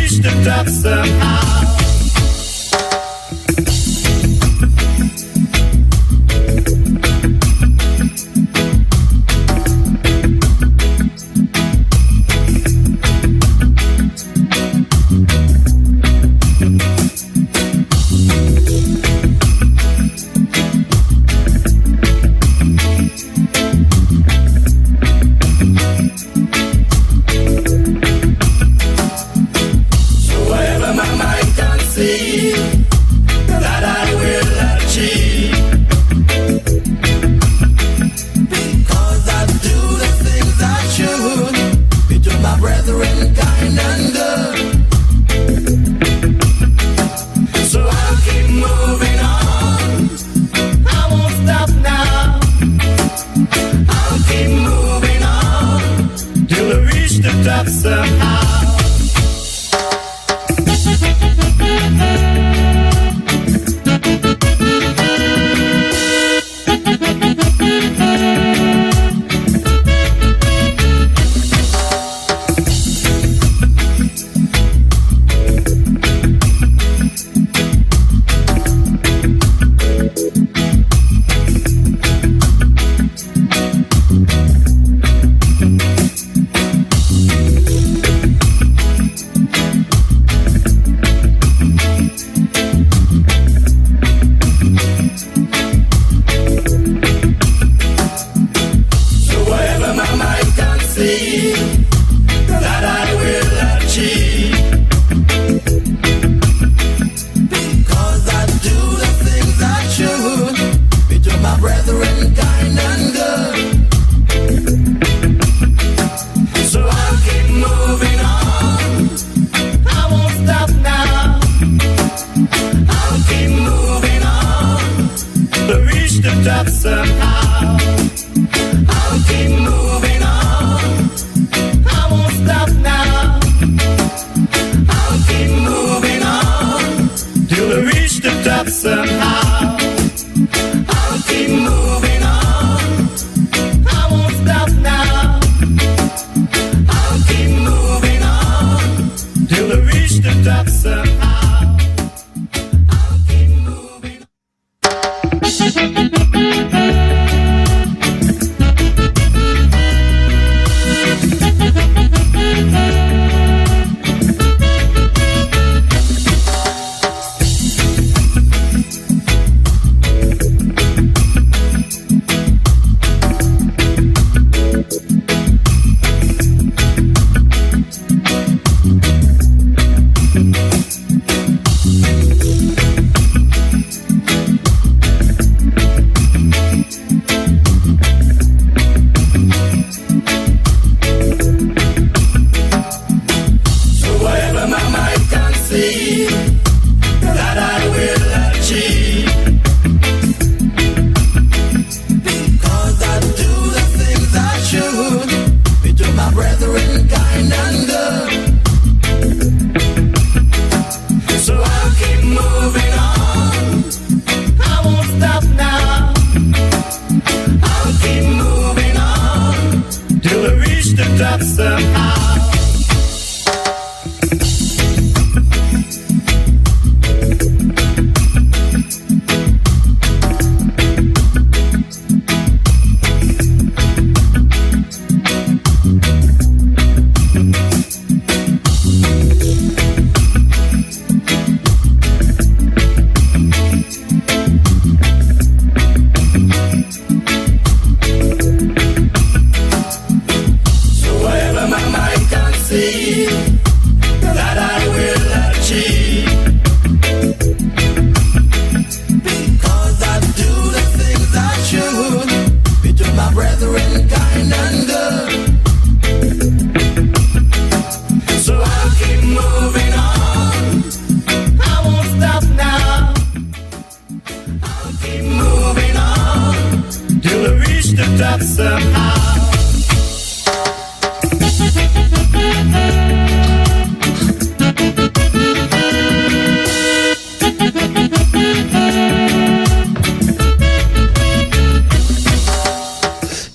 reach the top somehow.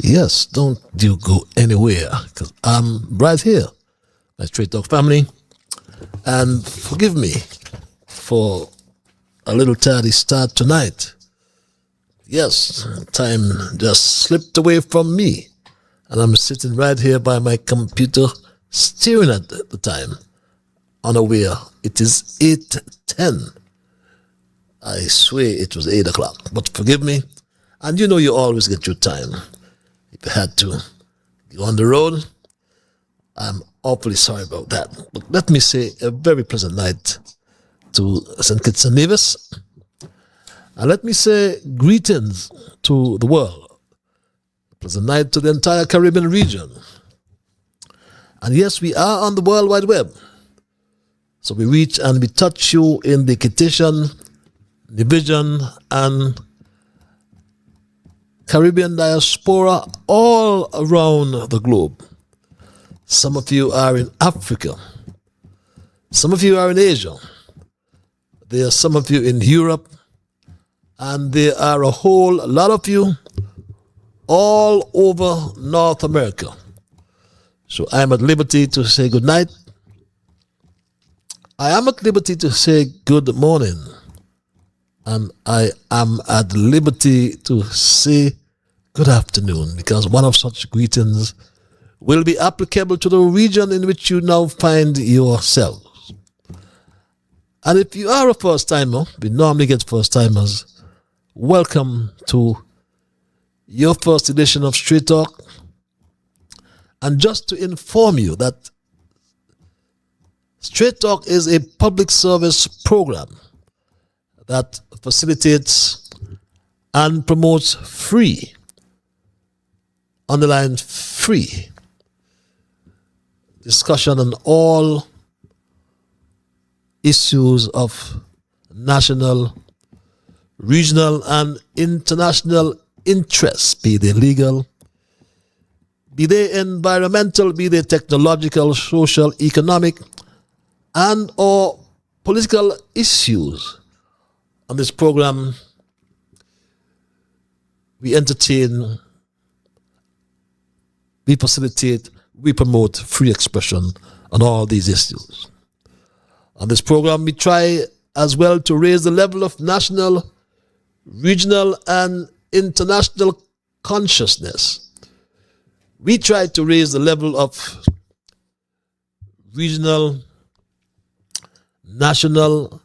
Yes, don't you go anywhere, because I'm right here. My Straight Talk family, and forgive me for a little tardy start tonight. Yes, time just slipped away from me, and I'm sitting right here by my computer, staring at the time, unaware it is 8:10. I swear it was 8 o'clock, but forgive me. And you know you always get your time. If you had to go on the road, I'm awfully sorry about that. But let me say a very pleasant night to St. Kitts and Nevis. And let me say greetings to the world. A pleasant night to the entire Caribbean region. And yes, we are on the World Wide Web. So we reach and we touch you in the Kittitian, Nevision, and Caribbean diaspora all around the globe. Some of you are in Africa. Some of you are in Asia. There are some of you in Europe. And there are a whole lot of you all over North America. So I am at liberty to say good night. I am at liberty to say good morning. And I am at liberty to say good afternoon, because one of such greetings will be applicable to the region in which you now find yourselves. And if you are a first-timer, we normally get first-timers, welcome to your first edition of Straight Talk. And just to inform you that Straight Talk is a public service program that facilitates and promotes free, underline free, discussion on all issues of national, regional, and international interest, be they legal, be they environmental, be they technological, social, economic, and or political issues. On this program, we entertain, we facilitate, we promote free expression on all these issues. On this program, we try as well to raise the level of national, regional, and international consciousness. We try to raise the level of regional, national,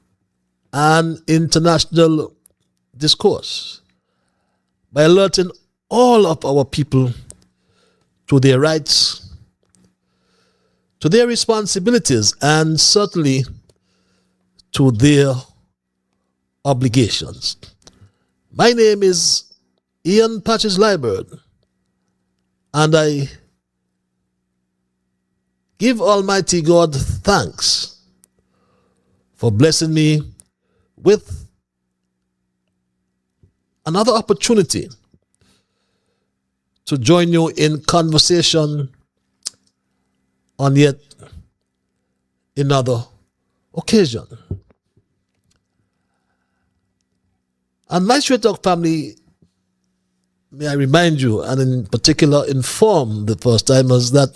and international discourse by alerting all of our people to their rights, to their responsibilities, and certainly to their obligations. My name is Ian Patches Liebert, and I give Almighty God thanks for blessing me with another opportunity to join you in conversation on yet another occasion. And my Straight Talk family, may I remind you, and in particular inform the first timers, that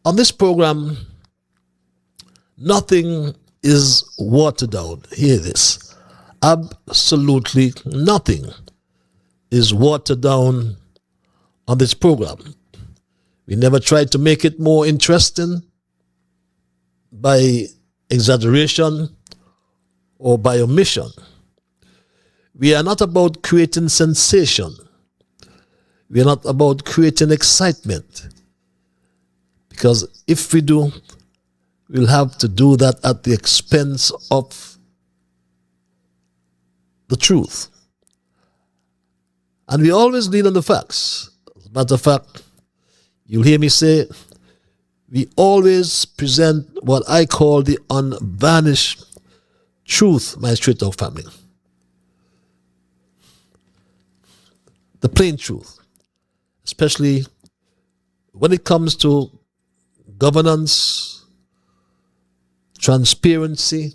on this program, nothing is watered down. Hear this. Absolutely nothing is watered down on this program. We never try to make it more interesting by exaggeration or by omission. We are not about creating sensation. We are not about creating excitement. Because if we do, we'll have to do that at the expense of the truth. And we always lean on the facts. As a matter of fact, you'll hear me say, we always present what I call the unvarnished truth, my Straight Talk family. The plain truth, especially when it comes to governance, transparency,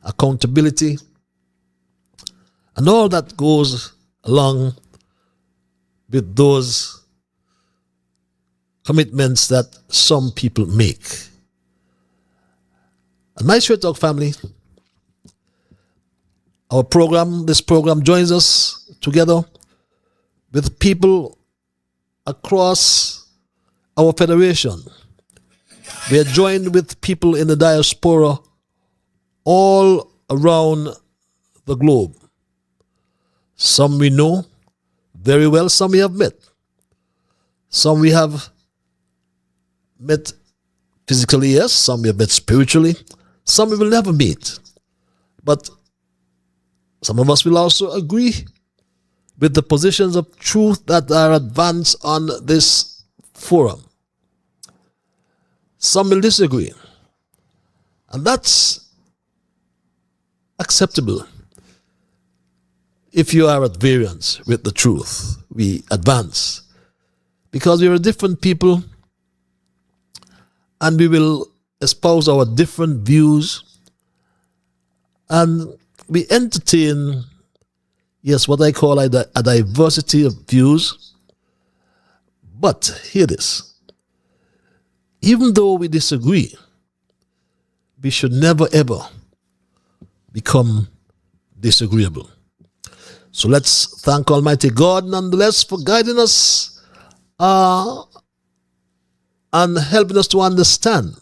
accountability, and all that goes along with those commitments that some people make. And my Straight Talk family, this program joins us together with people across our federation. We are joined with people in the diaspora all around the globe. Some we know very well, some we have met. Some we have met physically, yes, some we have met spiritually, some we will never meet. But some of us will also agree with the positions of truth that are advanced on this forum. Some will disagree. And that's acceptable. If you are at variance with the truth, we advance. Because we are different people and we will espouse our different views and we entertain, yes, what I call a diversity of views. But hear this. Even though we disagree, we should never ever become disagreeable. So let's thank Almighty God nonetheless for guiding us and helping us to understand,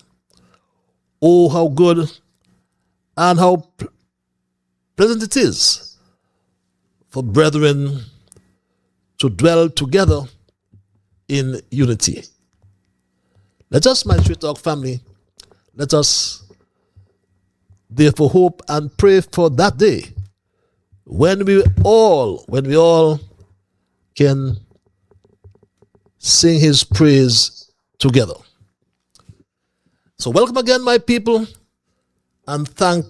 oh, how good and how pleasant it is for brethren to dwell together in unity. Let us, my Straight Talk family, let us therefore hope and pray for that day when we all can sing his praise together. So welcome again, my people, and thank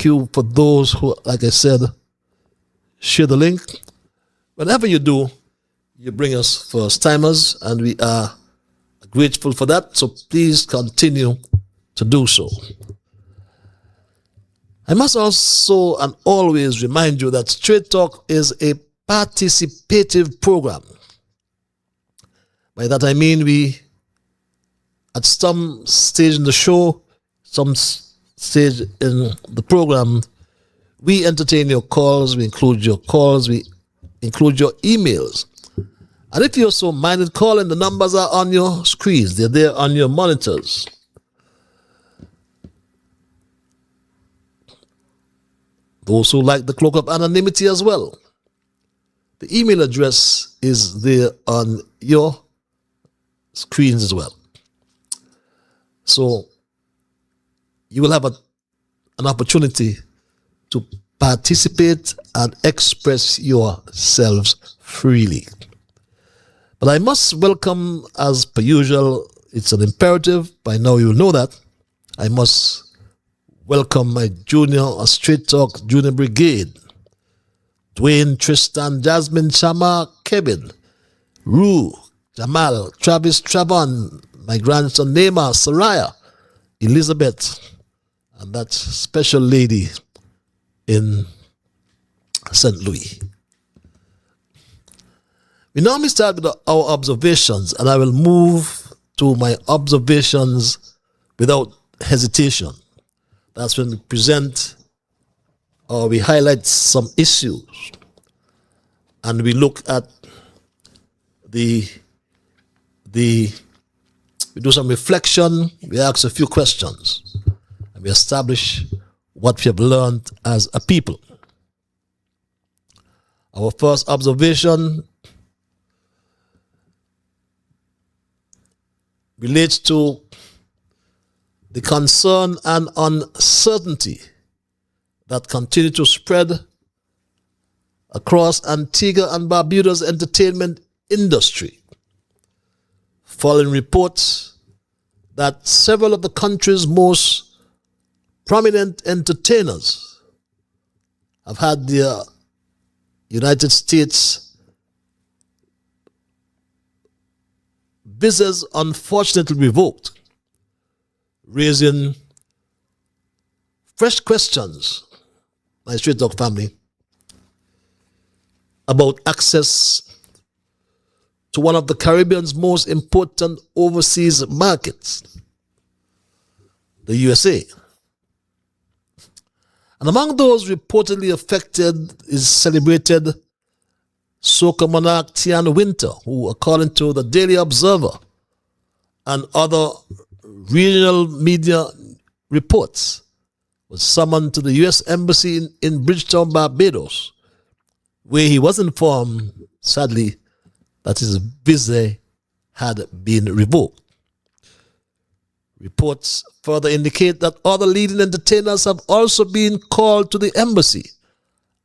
you for those who, like I said, share the link. Whenever you do, you bring us first timers, and we are grateful for that. So please continue to do so. I must also and always remind you that Straight Talk is a participative program. By that I mean we, at some stage in the show, some stage in the program, we entertain your calls, we include your calls, we include your emails. And if you're so minded, call in. The numbers are on your screens. They're there on your monitors. Those who like the cloak of anonymity as well, the email address is there on your screens as well. So you will have an opportunity to participate and express yourselves freely. But I must welcome, as per usual, it's an imperative, by now you will know that, I must welcome my Straight Talk Junior Brigade, Dwayne, Tristan, Jasmine, Shama, Kevin, Rue, Jamal, Travis, Travon, my grandson Neymar, Saraya, Elizabeth, and that special lady in St. Louis. We normally start with our observations, and I will move to my observations without hesitation. That's when we present or we highlight some issues and we look at we do some reflection, we ask a few questions, and we establish what we have learned as a people. Our first observation relates to the concern and uncertainty that continue to spread across Antigua and Barbuda's entertainment industry, following reports that several of the country's most prominent entertainers have had their United States visas unfortunately revoked, raising fresh questions, my Straight Talk family, about access to one of the Caribbean's most important overseas markets. the USA. And among those reportedly affected is celebrated soca monarch Tiana Winter, who, according to the Daily Observer and other regional media reports, was summoned to the U.S. Embassy in Bridgetown, Barbados, where he was informed, sadly, that his visa had been revoked. Reports further indicate that other leading entertainers have also been called to the embassy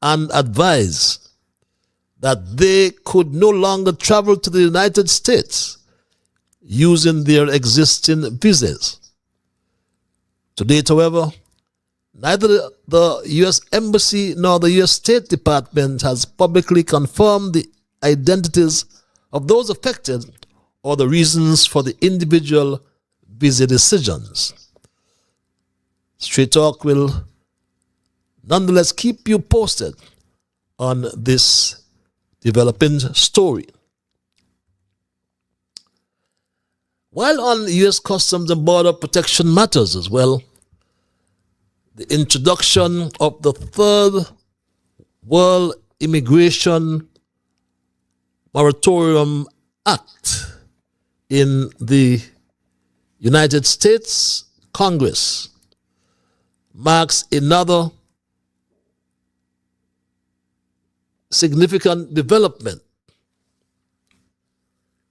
and advised that they could no longer travel to the United States using their existing visas. To date, however, neither the U.S. Embassy nor the U.S. State Department has publicly confirmed the identities of those affected or the reasons for the individual visa decisions. Straight Talk will nonetheless keep you posted on this developing story. While on U.S. Customs and Border Protection matters as well, the introduction of the Third World Immigration Moratorium Act in the United States Congress marks another significant development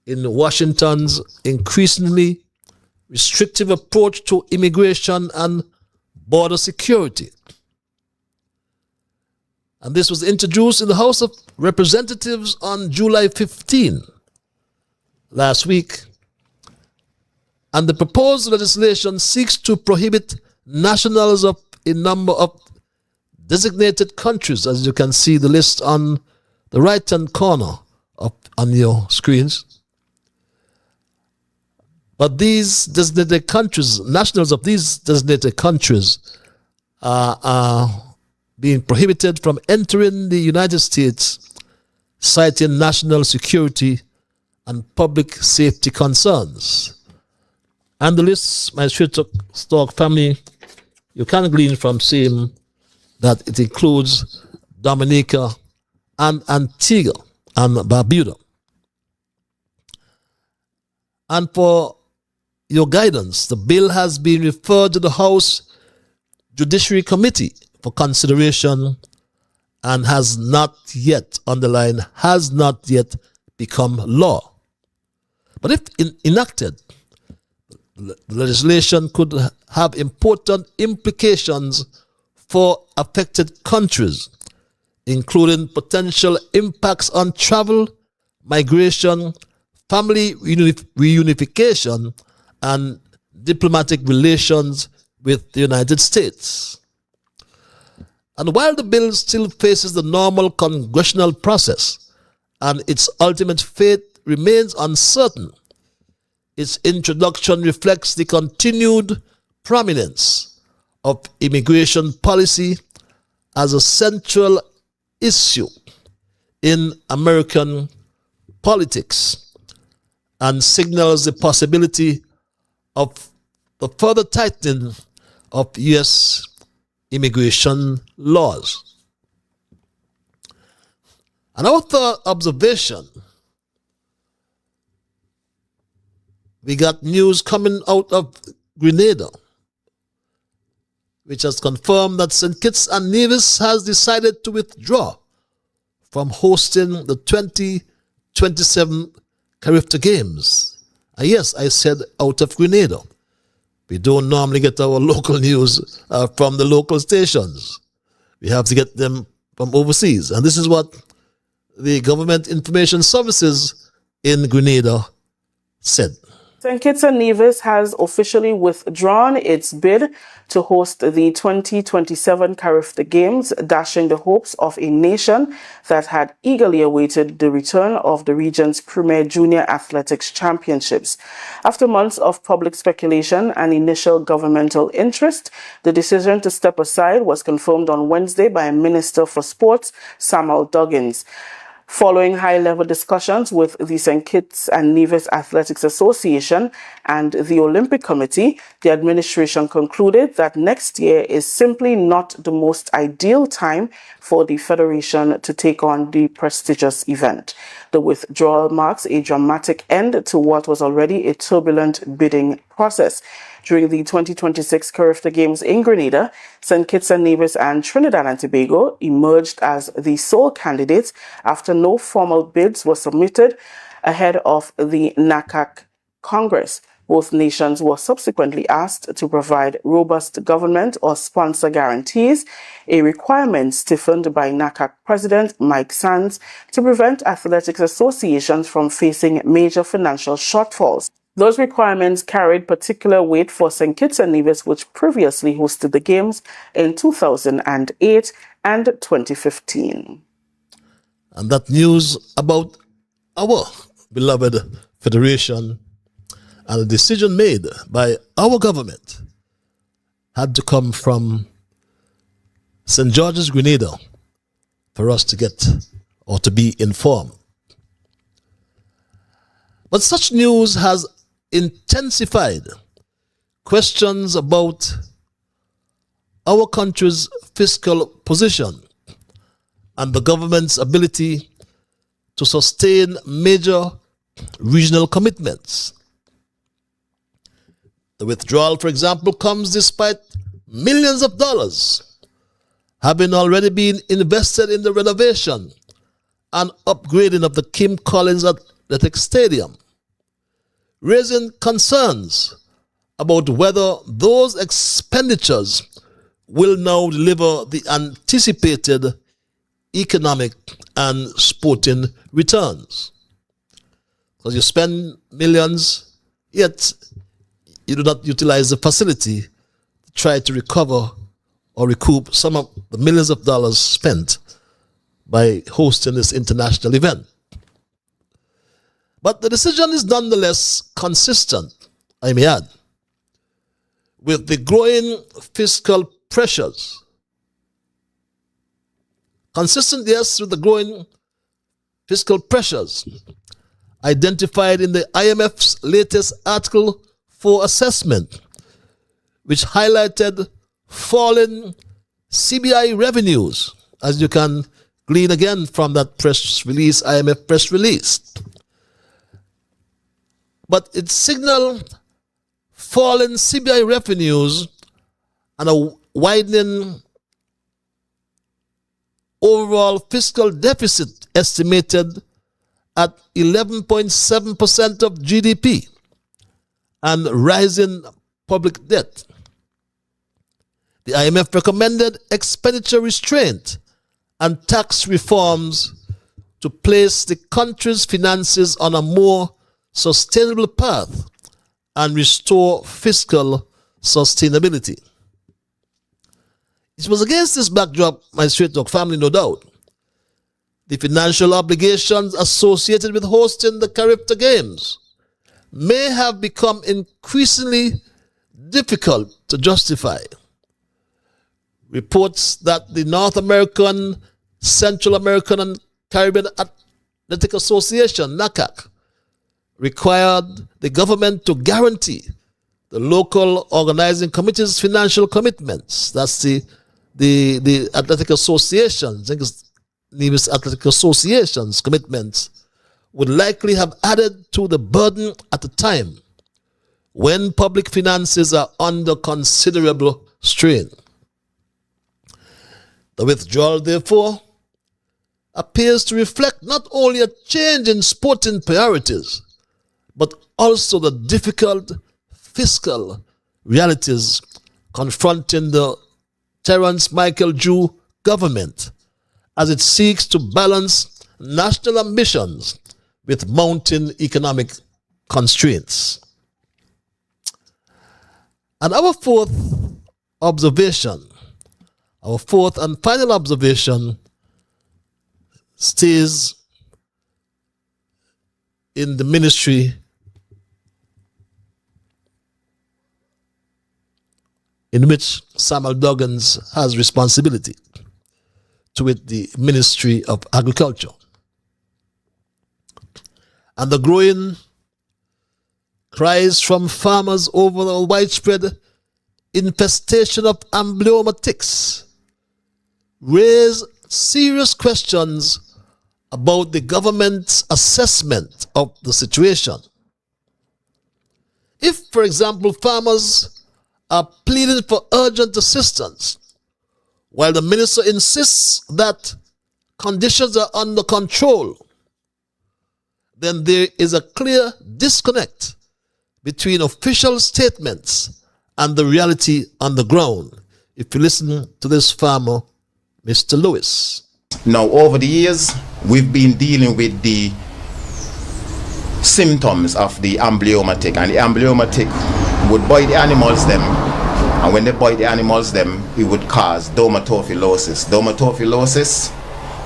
in Washington's increasingly restrictive approach to immigration and border security. And this was introduced in the House of Representatives on July 15, last week. And the proposed legislation seeks to prohibit nationals of a number of designated countries, as you can see the list on the right-hand corner on your screens. But these designated countries, nationals of these designated countries, are being prohibited from entering the United States, citing national security and public safety concerns. And the list, my Straight Talk family, you can glean from seeing that it includes Dominica and Antigua and Barbuda. And for your guidance, the bill has been referred to the House Judiciary Committee for consideration and has not yet, underlined, has not yet become law. But if enacted, the legislation could have important implications for affected countries, including potential impacts on travel, migration, family reunification, and diplomatic relations with the United States. And while the bill still faces the normal congressional process and its ultimate fate remains uncertain, its introduction reflects the continued prominence of immigration policy as a central issue in American politics and signals the possibility of the further tightening of U.S. immigration laws. And our third observation, we got news coming out of Grenada, which has confirmed that St. Kitts and Nevis has decided to withdraw from hosting the 2027 Carifta Games. And yes, I said out of Grenada. We don't normally get our local news from the local stations. We have to get them from overseas. And this is what the Government Information Services in Grenada said. St. Kitts and Nevis has officially withdrawn its bid to host the 2027 Carifta Games, dashing the hopes of a nation that had eagerly awaited the return of the region's premier junior athletics championships. After months of public speculation and initial governmental interest, the decision to step aside was confirmed on Wednesday by Minister for Sports, Samuel Duggins. Following high-level discussions with the St. Kitts and Nevis Athletics Association and the Olympic Committee, the administration concluded that next year is simply not the most ideal time for the federation to take on the prestigious event. The withdrawal marks a dramatic end to what was already a turbulent bidding process. During the 2026 Carifta Games in Grenada, St. Kitts and Nevis and Trinidad and Tobago emerged as the sole candidates after no formal bids were submitted ahead of the NACAC Congress. Both nations were subsequently asked to provide robust government or sponsor guarantees, a requirement stiffened by NACAC President Mike Sands to prevent athletics associations from facing major financial shortfalls. Those requirements carried particular weight for St. Kitts and Nevis, which previously hosted the Games in 2008 and 2015. And that news about our beloved federation and the decision made by our government had to come from St. George's, Grenada, for us to get or to be informed. But such news has intensified questions about our country's fiscal position and the government's ability to sustain major regional commitments. The withdrawal, for example, comes despite millions of dollars having already been invested in the renovation and upgrading of the Kim Collins Athletic Stadium, raising concerns about whether those expenditures will now deliver the anticipated economic and sporting returns. Because you spend millions, yet you do not utilize the facility to try to recover or recoup some of the millions of dollars spent by hosting this international event. But the decision is nonetheless consistent, I may add, with the growing fiscal pressures. Consistent, yes, with the growing fiscal pressures identified in the IMF's latest Article 4 assessment, which highlighted falling CBI revenues, as you can glean again from that press release, IMF press release. But it signaled falling CBI revenues and a widening overall fiscal deficit estimated at 11.7% of GDP and rising public debt. The IMF recommended expenditure restraint and tax reforms to place the country's finances on a more sustainable path and restore fiscal sustainability. It was against this backdrop, my Straight Talk family, no doubt, the financial obligations associated with hosting the Carifta Games may have become increasingly difficult to justify. Reports that the North American, Central American, and Caribbean Athletic Association, NACAC, required the government to guarantee the local organizing committee's financial commitments. That's the Athletic Association, I think it's Nevis Athletic Association's commitments, would likely have added to the burden at a time when public finances are under considerable strain. The withdrawal, therefore, appears to reflect not only a change in sporting priorities, but also the difficult fiscal realities confronting the Terence Michael Jew government as it seeks to balance national ambitions with mounting economic constraints. And our fourth and final observation stays in the ministry in which Samuel Duggins has responsibility, to it the Ministry of Agriculture. and the growing cries from farmers over the widespread infestation of amblyomma ticks raise serious questions about the government's assessment of the situation. If, for example, farmers are pleading for urgent assistance, while the minister insists that conditions are under control, then there is a clear disconnect between official statements and the reality on the ground. If you listen to this farmer, Mr. Lewis. Now, over the years, we've been dealing with the symptoms of the amblyomma tick, and the amblyomma tick would bite the animals them, and when they bite the animals them, it would cause dermatophilosis. Dermatophilosis,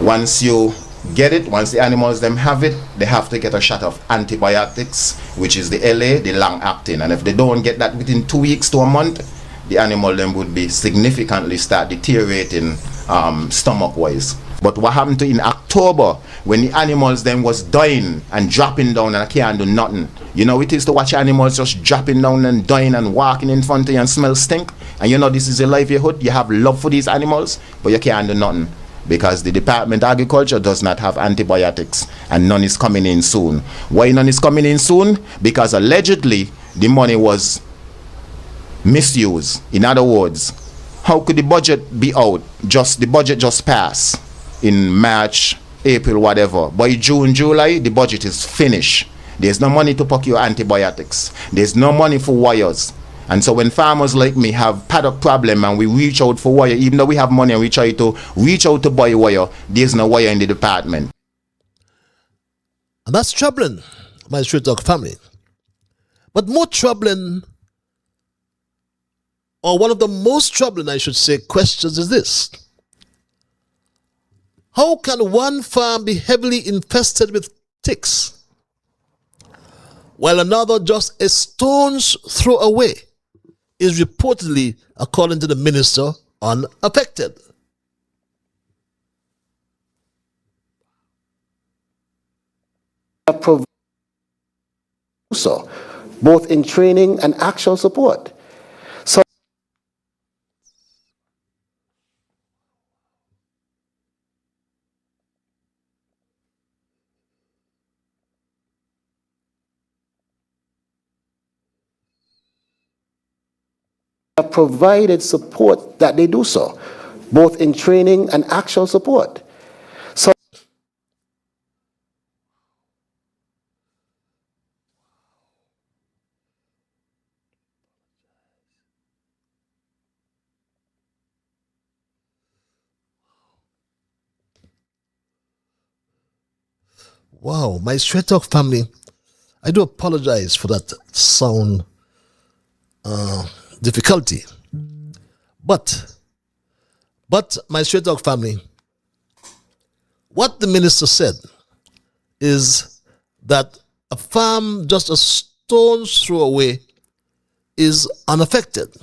once you get it, once the animals them have it, they have to get a shot of antibiotics, which is the LA, the long acting, and if they don't get that within 2 weeks to a month, the animal them would be significantly start deteriorating stomach wise. But what happened to in October, when the animals then was dying and dropping down and I can't do nothing? You know it is to watch animals just dropping down and dying and walking in front of you and smell stink. And you know this is your livelihood. You have love for these animals, but you can't do nothing. Because the Department of Agriculture does not have antibiotics and none is coming in soon. Why none is coming in soon? Because allegedly the money was misused. In other words, how could the budget be out? The budget just passed in March, April, whatever. By June, July, the budget is finished. There's no money to procure antibiotics. There's no money for wires. And so when farmers like me have paddock problem and we reach out for wire, even though we have money and we try to reach out to buy wire, there's no wire in the department. And that's troubling, my Straight Talk family. But more troubling, or one of the most troubling, I should say, questions is this. How can one farm be heavily infested with ticks, while another just a stone's throw away is reportedly, according to the minister, unaffected? So, both in training and actual support. Have provided support that they do so, both in training and actual support. So, wow, my Straight Talk family, I do apologize for that sound difficulty. But my Straight Talk family, what the minister said is that a farm just a stone's throw away is unaffected.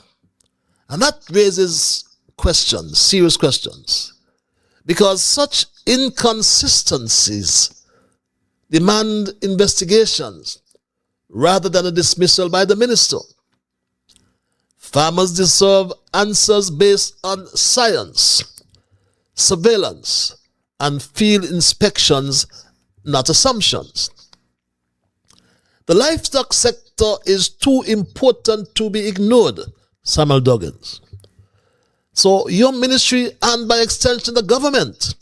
And that raises questions, serious questions, because such inconsistencies demand investigations rather than a dismissal by the minister. Farmers deserve answers based on science, surveillance, and field inspections, not assumptions. The livestock sector is too important to be ignored, Samuel Duggins. So your ministry, and by extension the government,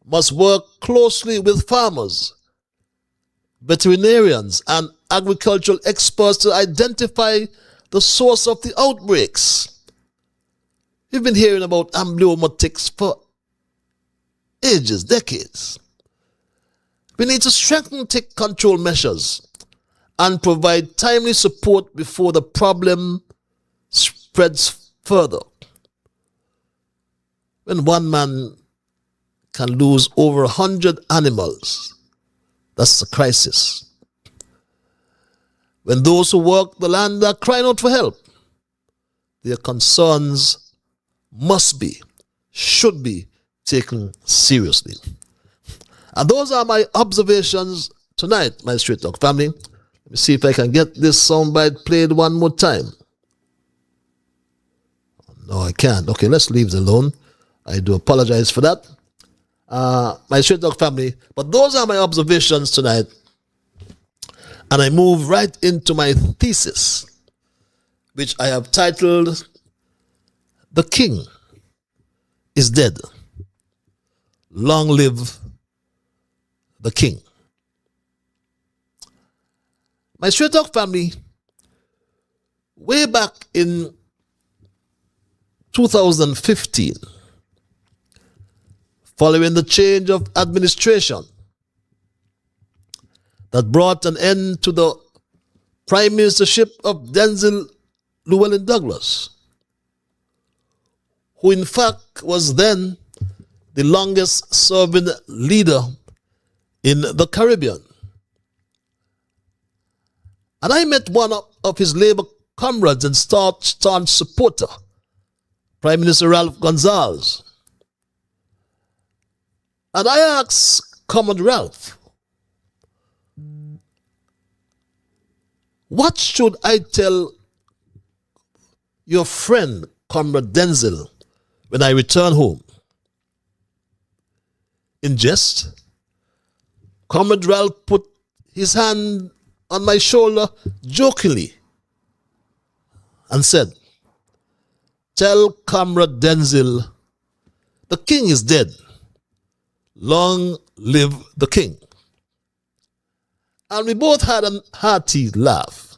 must work closely with farmers, veterinarians, and agricultural experts to identify the source of the outbreaks. We've been hearing about amblyomma ticks for ages, decades. We need to strengthen tick control measures and provide timely support before the problem spreads further. When one man can lose over 100 animals, that's a crisis. When those who work the land are crying out for help, their concerns must be, should be taken seriously. And those are my observations tonight, my Straight Talk family. Let me see if I can get this soundbite played one more time. No, I can't. Okay, let's leave it alone. I do apologize for that. My Straight Talk family. But those are my observations tonight. And I move right into my thesis, which I have titled, The King is Dead. Long live the King. My Straight Talk family, way back in 2015, following the change of administration that brought an end to the prime ministership of Denzel Llewellyn Douglas, who in fact was then the longest serving leader in the Caribbean. And I met one of his labor comrades and staunch supporter, Prime Minister Ralph Gonsalves. And I asked Comrade Ralph, what should I tell your friend, Comrade Denzel, when I return home? In jest, Comrade Ralph put his hand on my shoulder jokingly and said, tell Comrade Denzel, the king is dead. Long live the king. And we both had a hearty laugh.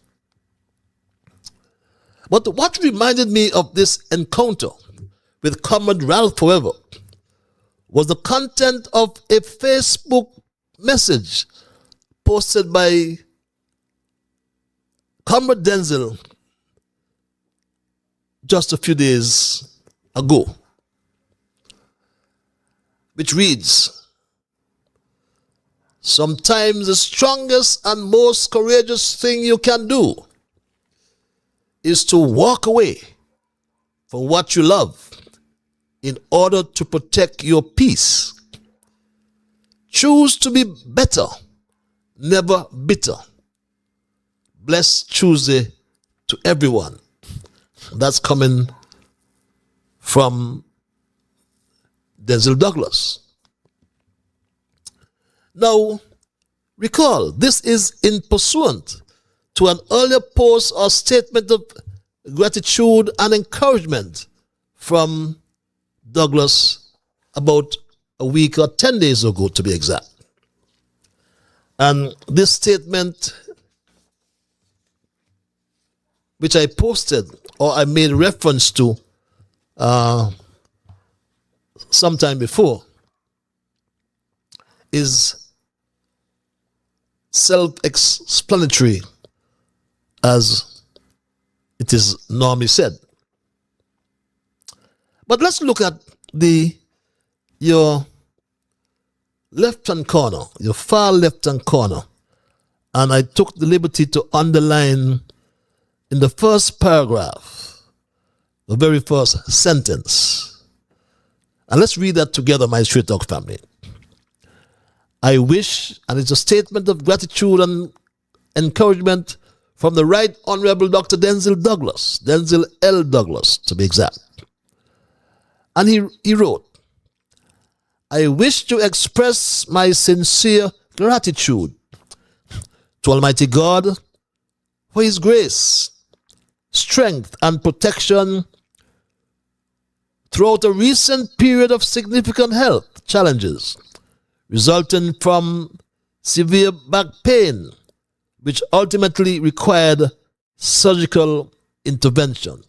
But what reminded me of this encounter with Comrade Ralph, however, was the content of a Facebook message posted by Comrade Denzel just a few days ago, which reads, sometimes the strongest and most courageous thing you can do is to walk away from what you love in order to protect your peace. Choose to be better, never bitter. Blessed Tuesday to everyone. That's coming from Denzel Douglas. Now, recall, this is in pursuant to an earlier post or statement of gratitude and encouragement from Douglas about a week or 10 days ago, to be exact. And this statement, which I posted or I made reference to sometime before, is self-explanatory, as it is normally said. But let's look at your left-hand corner, your far left-hand corner, and I took the liberty to underline in the first paragraph, the very first sentence. And let's read that together, my Straight Talk family. I wish, and it's a statement of gratitude and encouragement from the Right Honorable Dr. Denzel Douglas, Denzel L. Douglas, to be exact. And he wrote, I wish to express my sincere gratitude to Almighty God for His grace, strength, and protection throughout a recent period of significant health challenges resulting from severe back pain, which ultimately required surgical intervention.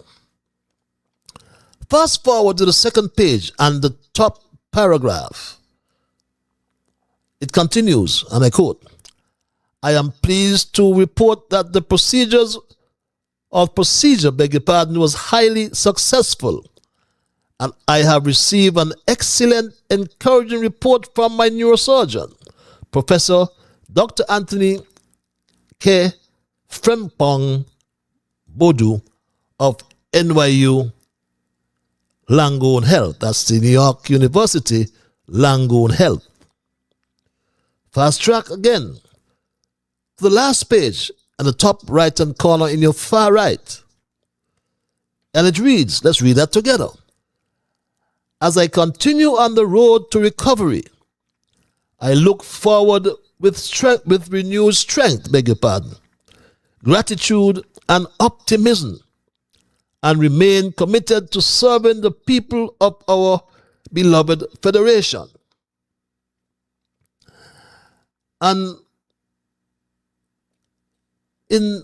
Fast forward to the second page and the top paragraph. It continues, and I quote, I am pleased to report that the procedure was highly successful, and I have received an excellent, encouraging report from my neurosurgeon, Professor Dr. Anthony K. Frempong Bodu of NYU Langone Health. That's the New York University Langone Health. Fast track again to the last page at the top right-hand corner in your far right. And it reads, let's read that together. As I continue on the road to recovery, I look forward with renewed strength, gratitude and optimism, and remain committed to serving the people of our beloved Federation. And in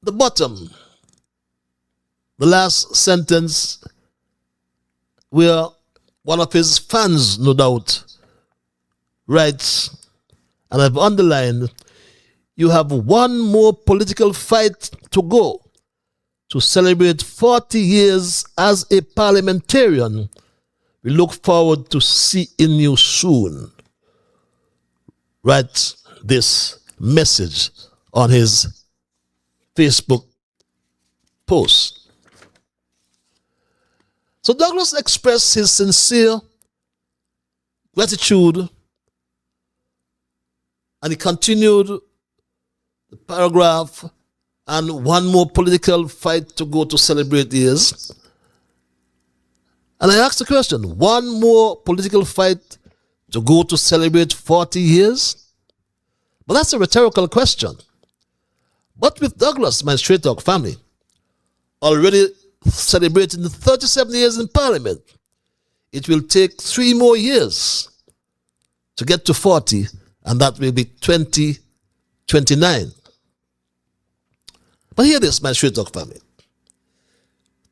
the bottom, the last sentence, where one of his fans, no doubt, writes, and I've underlined, you have one more political fight to go to celebrate 40 years as a parliamentarian. We look forward to seeing you soon. Write this message on his Facebook post. So Douglas expressed his sincere gratitude, and he continued the paragraph, and one more political fight to go to celebrate years. And I asked the question, one more political fight to go to celebrate 40 years? But that's a rhetorical question. But with Douglas, my Straight Talk family, already celebrating the 37 years in Parliament, it will take 3 more years to get to 40, and that will be 2029. But hear this, my Straight Talk family.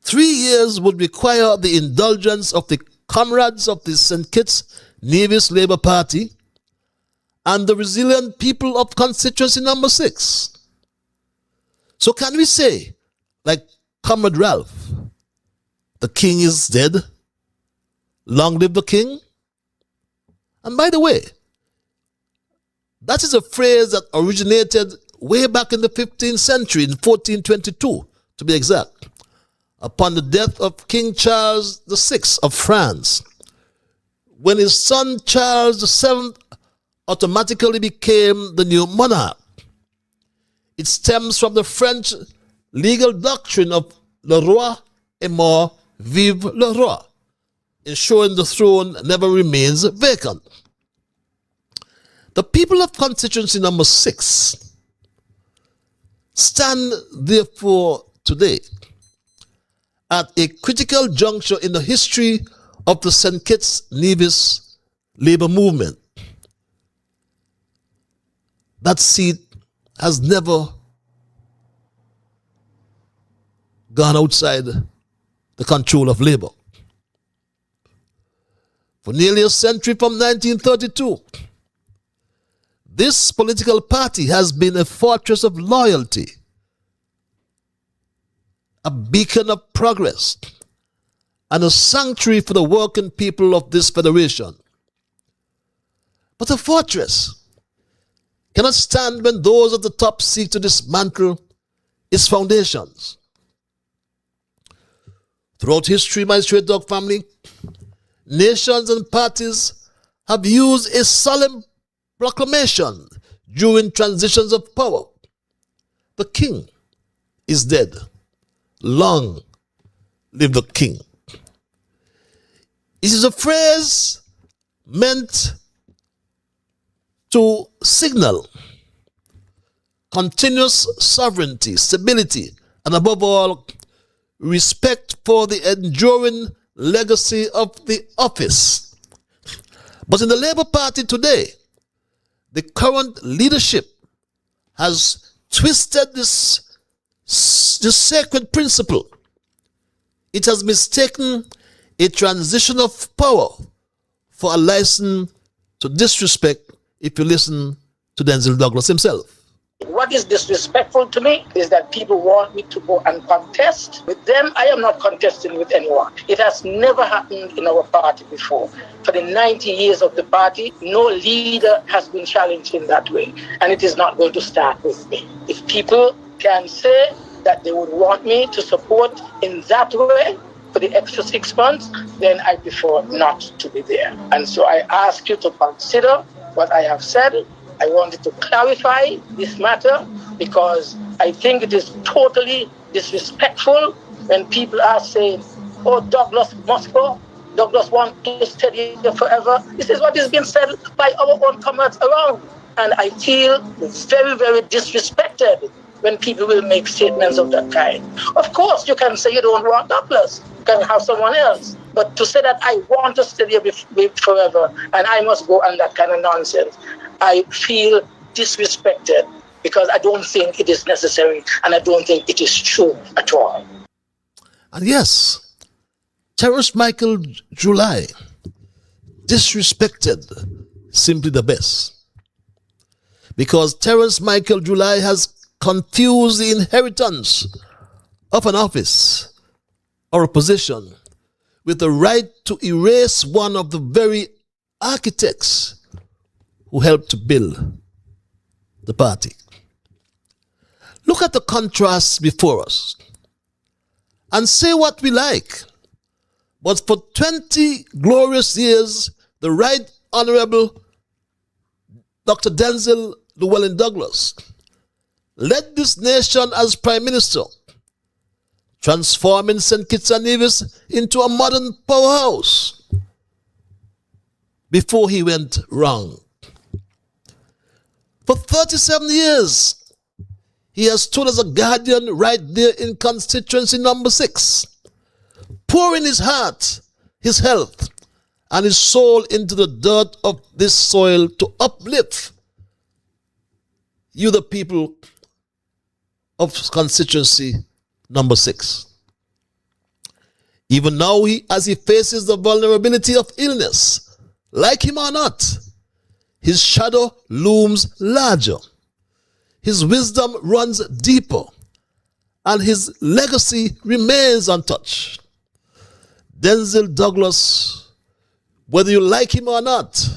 3 years would require the indulgence of the comrades of the St. Kitts Nevis Labour Party and the resilient people of constituency number 6. So can we say, like Comrade Ralph, the king is dead, long live the king? And by the way, that is a phrase that originated way back in the 15th century, in 1422, to be exact, upon the death of King Charles VI of France, when his son Charles VII automatically became the new monarch. It stems from the French legal doctrine of le roi est mort, vive le roi, ensuring the throne never remains vacant. The people of constituency number 6 stand, therefore, today at a critical juncture in the history of the St. Kitts Nevis labor movement. That seat has never gone outside the control of labor. For nearly a century, from 1932, this political party has been a fortress of loyalty, a beacon of progress, and a sanctuary for the working people of this federation. But a fortress cannot stand when those at the top seek to dismantle its foundations. Throughout history, my Straight Dog family, nations and parties have used a solemn proclamation during transitions of power. The king is dead. Long live the king. It is a phrase meant to signal continuous sovereignty, stability, and above all, respect for the enduring legacy of the office. But in the Labour Party today, the current leadership has twisted this sacred principle. It has mistaken a transition of power for a license to disrespect, if you listen to Denzel Douglas himself. What is disrespectful to me is that people want me to go and contest with them. I am not contesting with anyone. It has never happened in our party before. For the 90 years of the party, no leader has been challenged in that way. And it is not going to start with me. If people can say that they would want me to support in that way for the extra 6 months, then I prefer not to be there. And so I ask you to consider what I have said I wanted to clarify this matter because I think it is totally disrespectful when people are saying, oh, Douglas must go. Douglas wants to stay here forever. This is what is being said by our own comrades around. And I feel very, very disrespected when people will make statements of that kind. Of course, you can say you don't want Douglas. You can have someone else. But to say that I want to stay here forever and I must go on that kind of nonsense, I feel disrespected because I don't think it is necessary and I don't think it is true at all. And yes, Terrence Michael July disrespected simply the best. Because Terrence Michael July has confused the inheritance of an office or a position with the right to erase one of the very architects who helped to build the party. Look at the contrast before us and say what we like. But for 20 glorious years, the Right Honorable Dr. Denzel Llewellyn Douglas led this nation as Prime Minister, transforming St. Kitts and Nevis into a modern powerhouse before he went wrong. For 37 years, he has stood as a guardian right there in constituency number 6, pouring his heart, his health, and his soul into the dirt of this soil to uplift you, the people of constituency number 6. Even now, as he faces the vulnerability of illness, like him or not, his shadow looms larger, his wisdom runs deeper, and his legacy remains untouched. Denzel Douglas, whether you like him or not,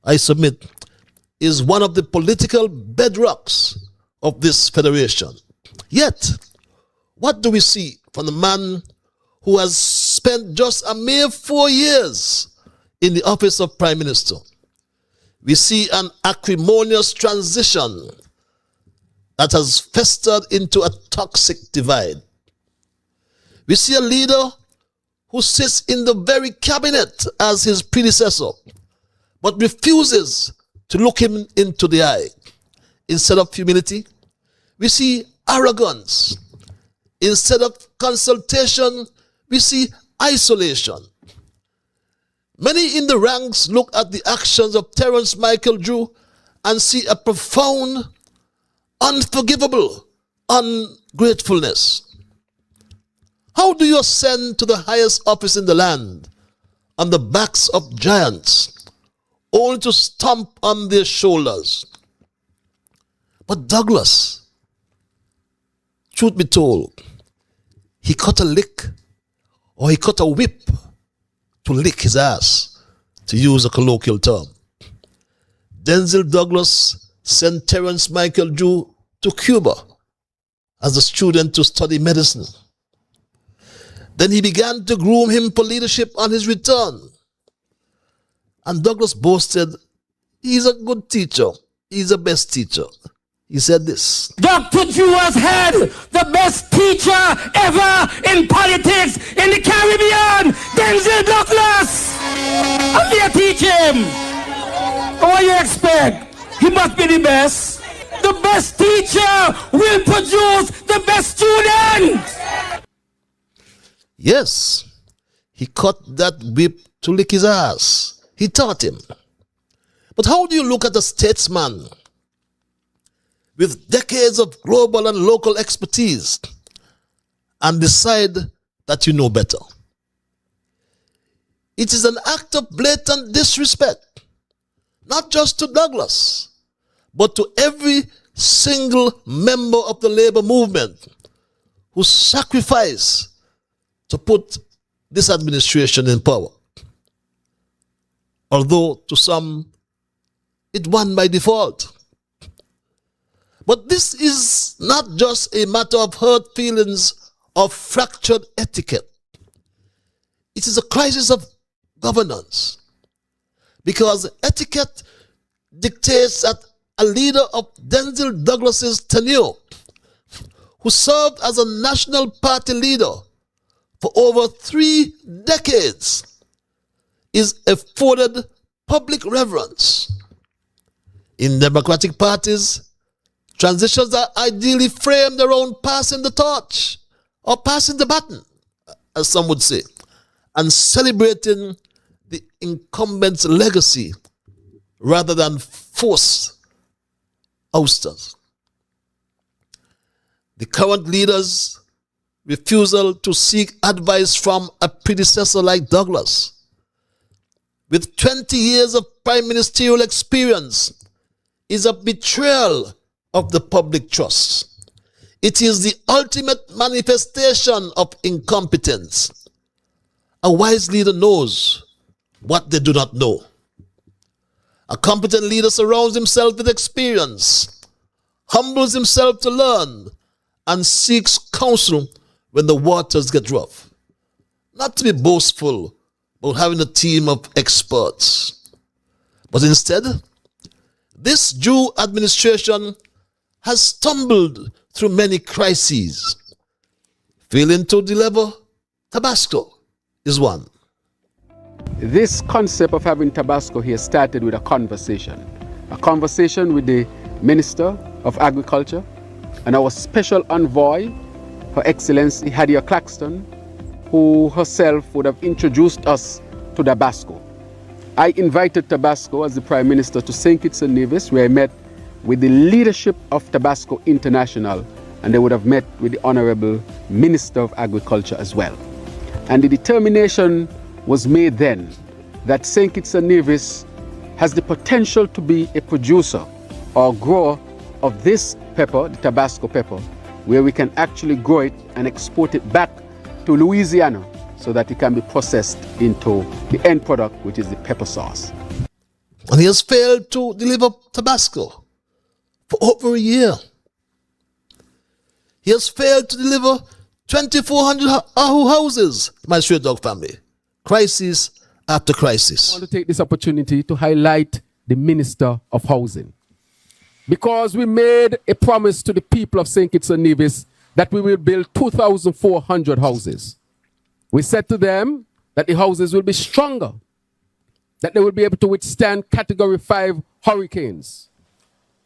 I submit, is one of the political bedrocks of this federation. Yet, what do we see from the man who has spent just a mere 4 years in the office of Prime Minister? We see an acrimonious transition that has festered into a toxic divide. We see a leader who sits in the very cabinet as his predecessor, but refuses to look him into the eye. Instead of humility, we see arrogance. Instead of consultation, we see isolation. Many in the ranks look at the actions of Terrence Michael Drew and see a profound, unforgivable ungratefulness. How do you ascend to the highest office in the land on the backs of giants, only to stomp on their shoulders? But Douglas, truth be told, he cut a lick, or he cut a whip to lick his ass, to use a colloquial term. Denzel Douglas sent Terrence Michael Drew to Cuba as a student to study medicine. Then he began to groom him for leadership on his return. And Douglas boasted, he's a good teacher. He's the best teacher. He said this: Dr. Drew has had the best teacher ever in politics in the Caribbean, Denzel Douglas. I'm here to teach him. What do you expect? He must be the best. The best teacher will produce the best student. Yes, he cut that whip to lick his ass. He taught him. But how do you look at a statesman with decades of global and local expertise and decide that you know better? It is an act of blatant disrespect, not just to Douglas, but to every single member of the labor movement who sacrificed to put this administration in power. Although to some, it won by default. But this is not just a matter of hurt feelings or fractured etiquette. It is a crisis of governance. Because etiquette dictates that a leader of Denzel Douglas's tenure, who served as a national party leader for over 3 decades, is afforded public reverence. In democratic parties, transitions are ideally framed around passing the torch or passing the baton, as some would say, and celebrating the incumbent's legacy rather than force ousters. The current leader's refusal to seek advice from a predecessor like Douglas, with 20 years of prime ministerial experience, is a betrayal of the public trust. It is the ultimate manifestation of incompetence. A wise leader knows what they do not know. A competent leader surrounds himself with experience, humbles himself to learn, and seeks counsel when the waters get rough. Not to be boastful about having a team of experts, but instead, this Jew administration has stumbled through many crises. Failing to deliver Tabasco is one. This concept of having Tabasco here started with a conversation with the Minister of Agriculture and our special envoy, Her Excellency Hadia Claxton, who herself would have introduced us to Tabasco. I invited Tabasco as the Prime Minister to St. Kitts and Nevis, where I met with the leadership of Tabasco International, and they would have met with the Honorable Minister of Agriculture as well. And the determination was made then that St. Kitts and Nevis has the potential to be a producer or grower of this pepper, the Tabasco pepper, where we can actually grow it and export it back to Louisiana so that it can be processed into the end product, which is the pepper sauce. And he has failed to deliver Tabasco for over a year. He has failed to deliver 2,400 Ahu houses, my Straight Dog family. Crisis after crisis. I want to take this opportunity to highlight the Minister of Housing, because we made a promise to the people of St. Kitts and Nevis that we will build 2,400 houses. We said to them that the houses will be stronger, that they will be able to withstand Category 5 hurricanes.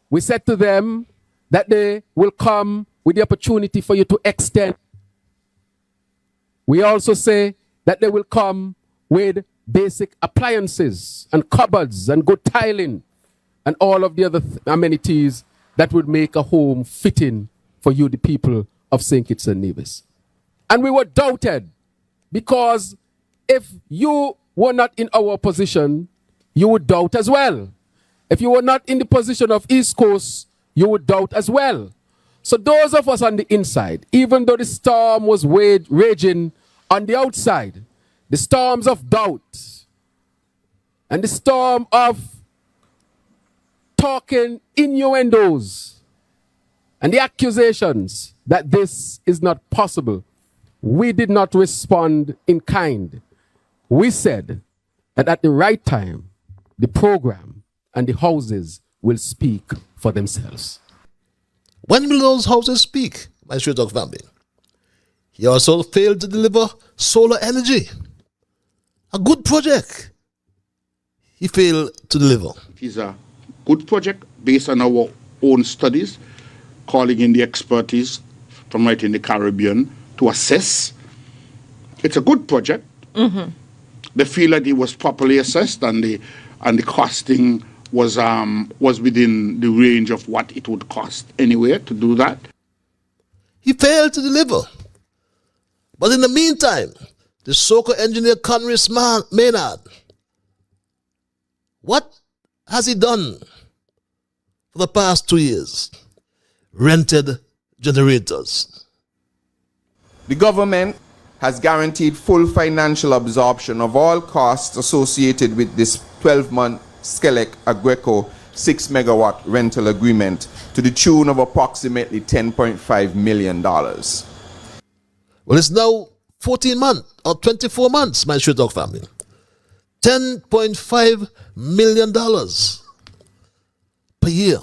We said to them that they will come with the opportunity for you to extend. We also say that they will come with basic appliances and cupboards and good tiling and all of the other amenities that would make a home fitting for you, the people of St. Kitts and Nevis. And we were doubted, because if you were not in our position, you would doubt as well. If you were not in the position of East Coast, you would doubt as well. So those of us on the inside, even though the storm was raging on the outside, the storms of doubt and the storm of talking innuendos and the accusations that this is not possible, we did not respond in kind. We said that at the right time, the program and the houses will speak for themselves. When will those houses speak, my Straight Dog family? He also failed to deliver solar energy. A good project. He failed to deliver. It is a good project based on our own studies, calling in the expertise from right in the Caribbean to assess. It's a good project. Mm-hmm. They feel that it was properly assessed and the costing was within the range of what it would cost anyway to do that. He failed to deliver. But in the meantime, the so-called engineer Conris Maynard, what has he done for the past 2 years? Rented generators. The government has guaranteed full financial absorption of all costs associated with this 12-month Skelec Agreco 6 megawatt rental agreement to the tune of approximately $10.5 million. Well, it's now 14 months or 24 months, my Straight Dog family. $10.5 million per year.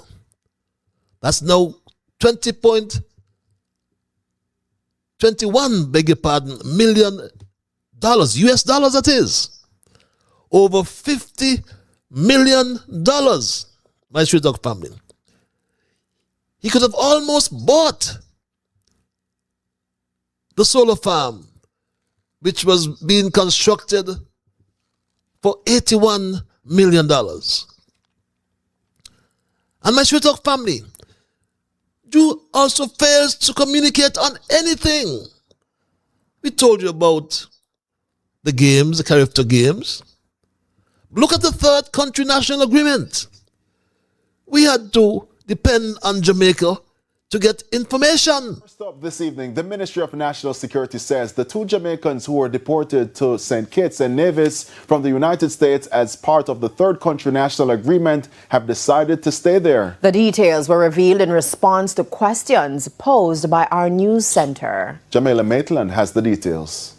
That's now 20.21, beg your pardon, million dollars, US dollars that is. Over $50 million, my Street Dog family. He could have almost bought the solar farm, which was being constructed for $81 million. And my Street Dog family, Drew also fails to communicate on anything. We told you about the games, the character games. Look at the third country national agreement. We had to depend on Jamaica to get information. First up this evening, the Ministry of National Security says the 2 Jamaicans who were deported to St. Kitts and Nevis from the United States as part of the third country national agreement have decided to stay there. The details were revealed in response to questions posed by our news center. Jamila Maitland has the details.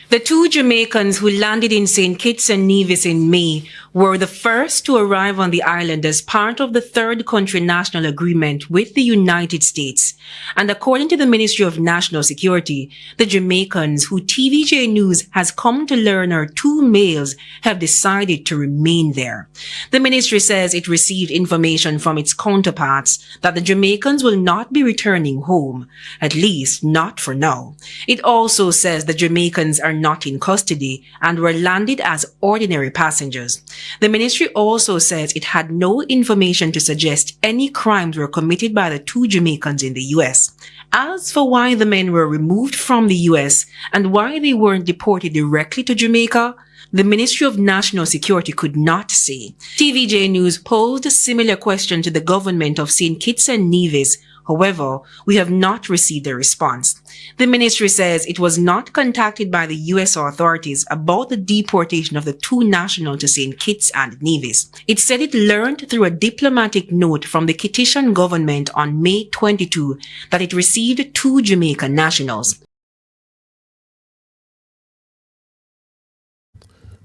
The 2 Jamaicans who landed in St. Kitts and Nevis in May were the first to arrive on the island as part of the third country national agreement with the United States. And according to the Ministry of National Security, the Jamaicans who TVJ News has come to learn are 2 males have decided to remain there. The ministry says it received information from its counterparts that the Jamaicans will not be returning home, at least not for now. It also says the Jamaicans are not in custody and were landed as ordinary passengers. The ministry also says it had no information to suggest any crimes were committed by the 2 Jamaicans in the U.S. As for why the men were removed from the U.S. and why they weren't deported directly to Jamaica, the Ministry of National Security could not say. TVJ News posed a similar question to the government of St. Kitts and Nevis. However, we have not received a response. The ministry says it was not contacted by the U.S. authorities about the deportation of the 2 nationals to St. Kitts and Nevis. It said it learned through a diplomatic note from the Kittitian government on May 22 that it received 2 Jamaican nationals.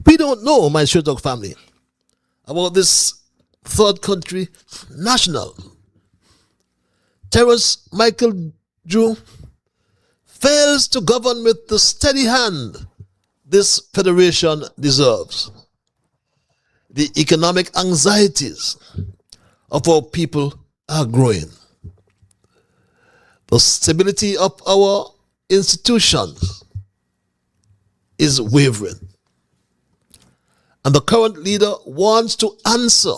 We don't know, my Street Dog family, about this third country national. Terrence Michael Drew fails to govern with the steady hand this federation deserves. The economic anxieties of our people are growing. The stability of our institutions is wavering. And the current leader wants to answer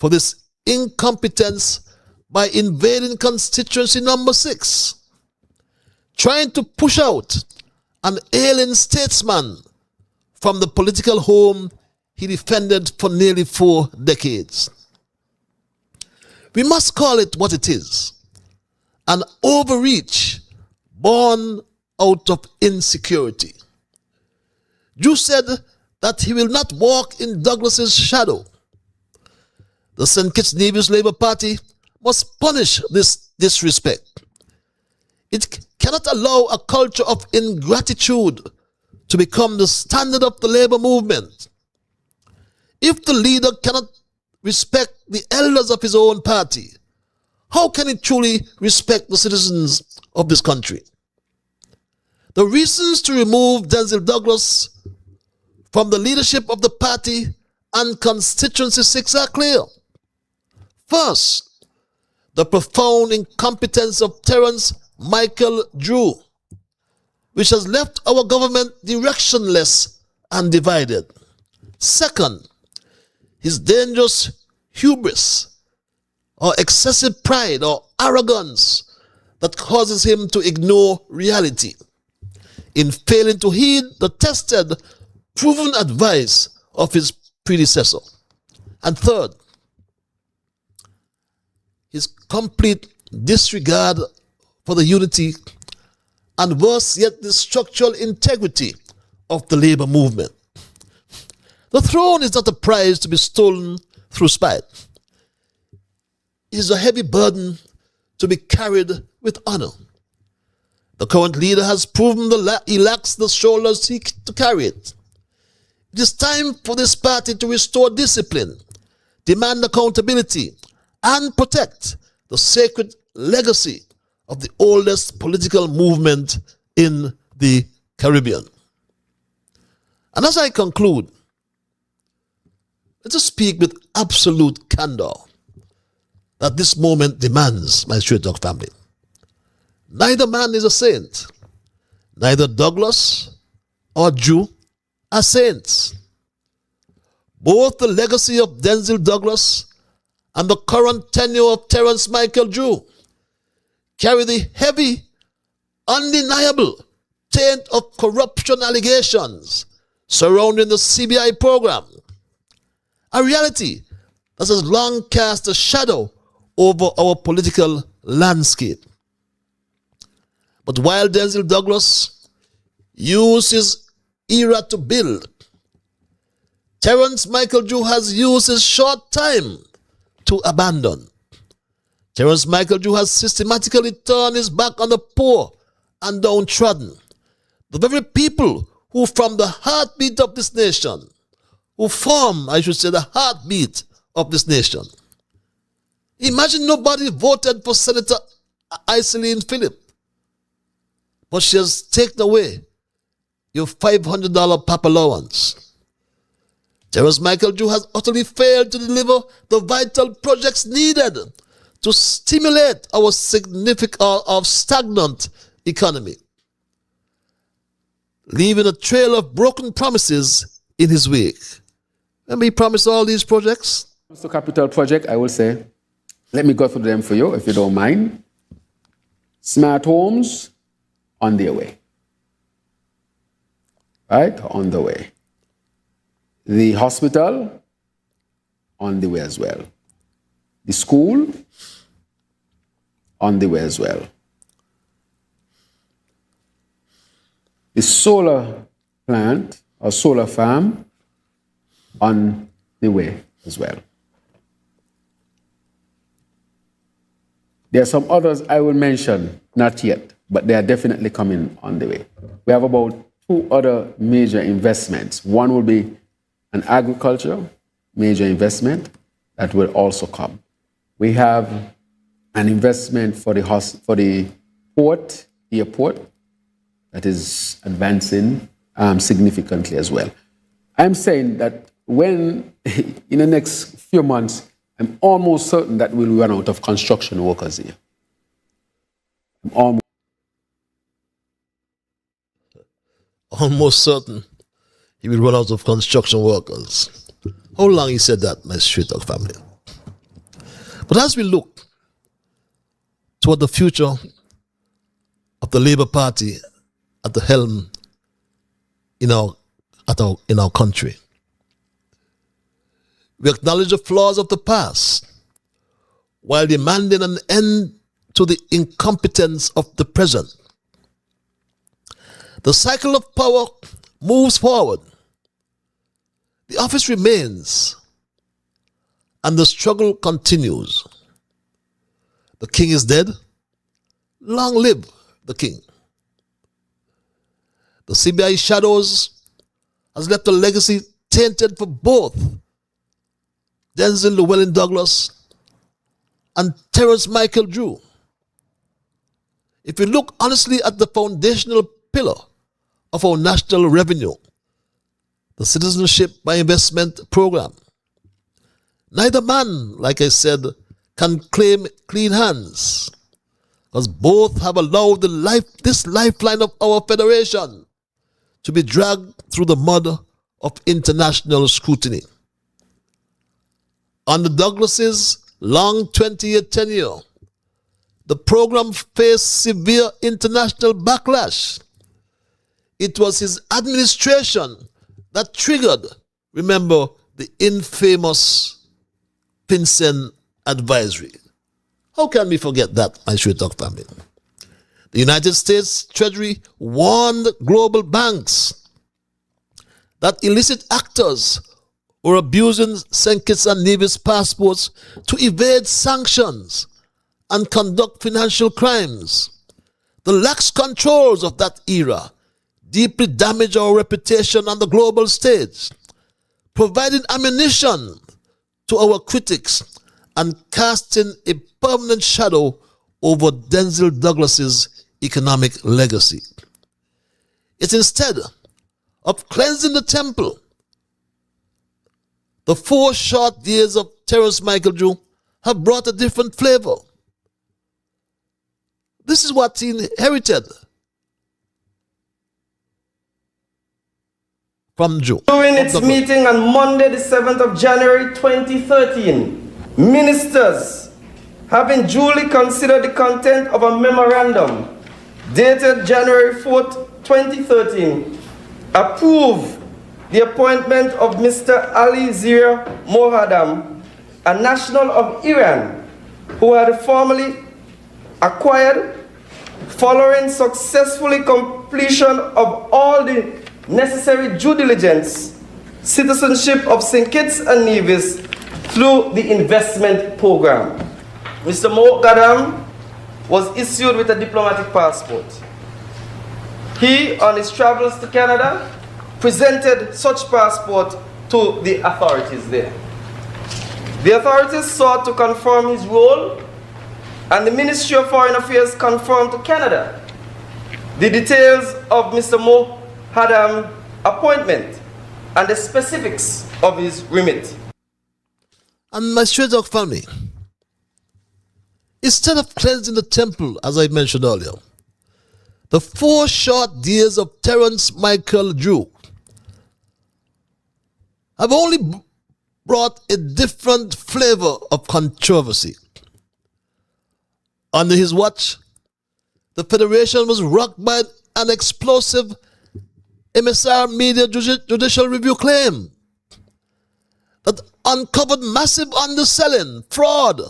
for this incompetence by invading constituency number 6, trying to push out an ailing statesman from the political home he defended for nearly 4 decades. We must call it what it is, an overreach born out of insecurity. Drew said that he will not walk in Douglas's shadow. The St. Kitts Nevis Labour Party must punish this disrespect. It cannot allow a culture of ingratitude to become the standard of the labor movement. If the leader cannot respect the elders of his own party, how can he truly respect the citizens of this country? The reasons to remove Denzel Douglas from the leadership of the party and Constituency 6 are clear. First, the profound incompetence of Terrence Michael Drew, which has left our government directionless and divided. Second, his dangerous hubris or excessive pride or arrogance that causes him to ignore reality in failing to heed the tested, proven advice of his predecessor. And third, his complete disregard for the unity and worse yet the structural integrity of the labor movement. The throne is not a prize to be stolen through spite. It is a heavy burden to be carried with honor. The current leader has proven he lacks the shoulders to carry it. It is time for this party to restore discipline, demand accountability, and protect the sacred legacy of the oldest political movement in the Caribbean. And as I conclude, let us speak with absolute candor that this moment demands, my Straight Talk family. Neither man is a saint. Neither Douglas or Drew are saints. Both the legacy of Denzel Douglas and the current tenure of Terence Michael Drew carry the heavy, undeniable taint of corruption allegations surrounding the CBI program, a reality that has long cast a shadow over our political landscape. But while Denzel Douglas used his era to build, Terence Michael Drew has used his short time to abandon. Terence Michael Drew has systematically turned his back on the poor and downtrodden, the very people who form the heartbeat of this nation, the heartbeat of this nation. Imagine nobody voted for Senator Iselene Phillip, but she has taken away your $500 pap allowance. Terence Michael Drew has utterly failed to deliver the vital projects needed to stimulate our stagnant economy, leaving a trail of broken promises in his wake. Remember, he promised all these projects? So capital project, I will say, let me go through them for you, if you don't mind. Smart homes, on their way. Right? On the way. The hospital, on the way as well. The school, on the way as well. The solar plant or solar farm, on the way as well. There are some others I will mention, not yet, but they are definitely coming on the way. We have about 2 other major investments. One will be an agriculture major investment that will also come. We have an investment for the airport, that is advancing significantly as well. I'm saying that when, in the next few months, I'm almost certain that we'll run out of construction workers here. Almost certain he will run out of construction workers. How long he said that, my Straight Talk family? But as we look toward the future of the Labour Party at the helm in our country, we acknowledge the flaws of the past while demanding an end to the incompetence of the present. The cycle of power moves forward. The office remains and the struggle continues. The king is dead. Long live the king. The CBI shadows has left a legacy tainted for both Denzel Llewellyn Douglas and Terence Michael Drew. If we look honestly at the foundational pillar of our national revenue, the Citizenship by Investment program, neither man, like I said, can claim clean hands, because both have allowed this lifeline of our federation to be dragged through the mud of international scrutiny. Under Douglas's long 20-year tenure, the program faced severe international backlash. It was his administration that triggered, remember, the infamous FinCEN advisory. How can we forget that, my Straight Talk family? The United States Treasury warned global banks that illicit actors were abusing St. Kitts and Nevis passports to evade sanctions and conduct financial crimes. The lax controls of that era deeply damaged our reputation on the global stage, providing ammunition to our critics and casting a permanent shadow over Denzel Douglas's economic legacy. Yet instead of cleansing the temple, the 4 short years of Terence Michael Drew have brought a different flavor. This is what he inherited from Drew. During its meeting on Monday, the 7th of January 2013, ministers, having duly considered the content of a memorandum dated January 4th, 2013, approve the appointment of Mr. Ali Zia Mohadam, a national of Iran, who had formerly acquired, following successfully completion of all the necessary due diligence, citizenship of St. Kitts and Nevis through the investment program. Mr. Mohadam was issued with a diplomatic passport. He, on his travels to Canada, presented such passport to the authorities there. The authorities sought to confirm his role, and the Ministry of Foreign Affairs confirmed to Canada the details of Mr. Mohadam's appointment and the specifics of his remit. And my straight dog family, instead of cleansing the temple, as I mentioned earlier, the 4 short years of Terence Michael Drew have only brought a different flavor of controversy. Under his watch, the Federation was rocked by an explosive MSR Media Judicial Review claim that uncovered massive underselling, fraud,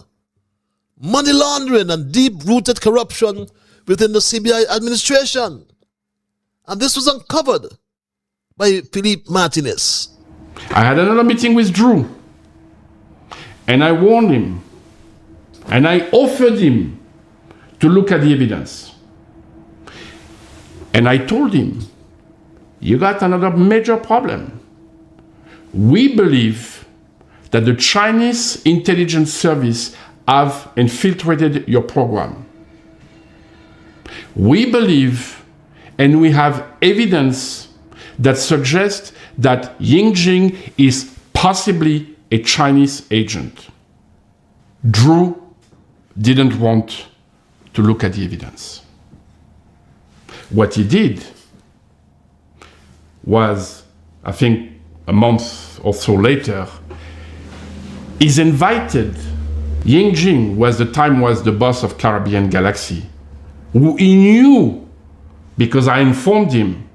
money laundering, and deep-rooted corruption within the CBI administration. And this was uncovered by Philippe Martinez. I had another meeting with Drew, and I warned him, and I offered him to look at the evidence. And I told him, you got another major problem. We believe that the Chinese intelligence service have infiltrated your program. We believe, and we have evidence that suggests that Ying Jing is possibly a Chinese agent. Drew didn't want to look at the evidence. What he did was, I think a month or so later, he's invited Ying Jing, who at the time was the boss of Caribbean Galaxy, who he knew, because I informed him,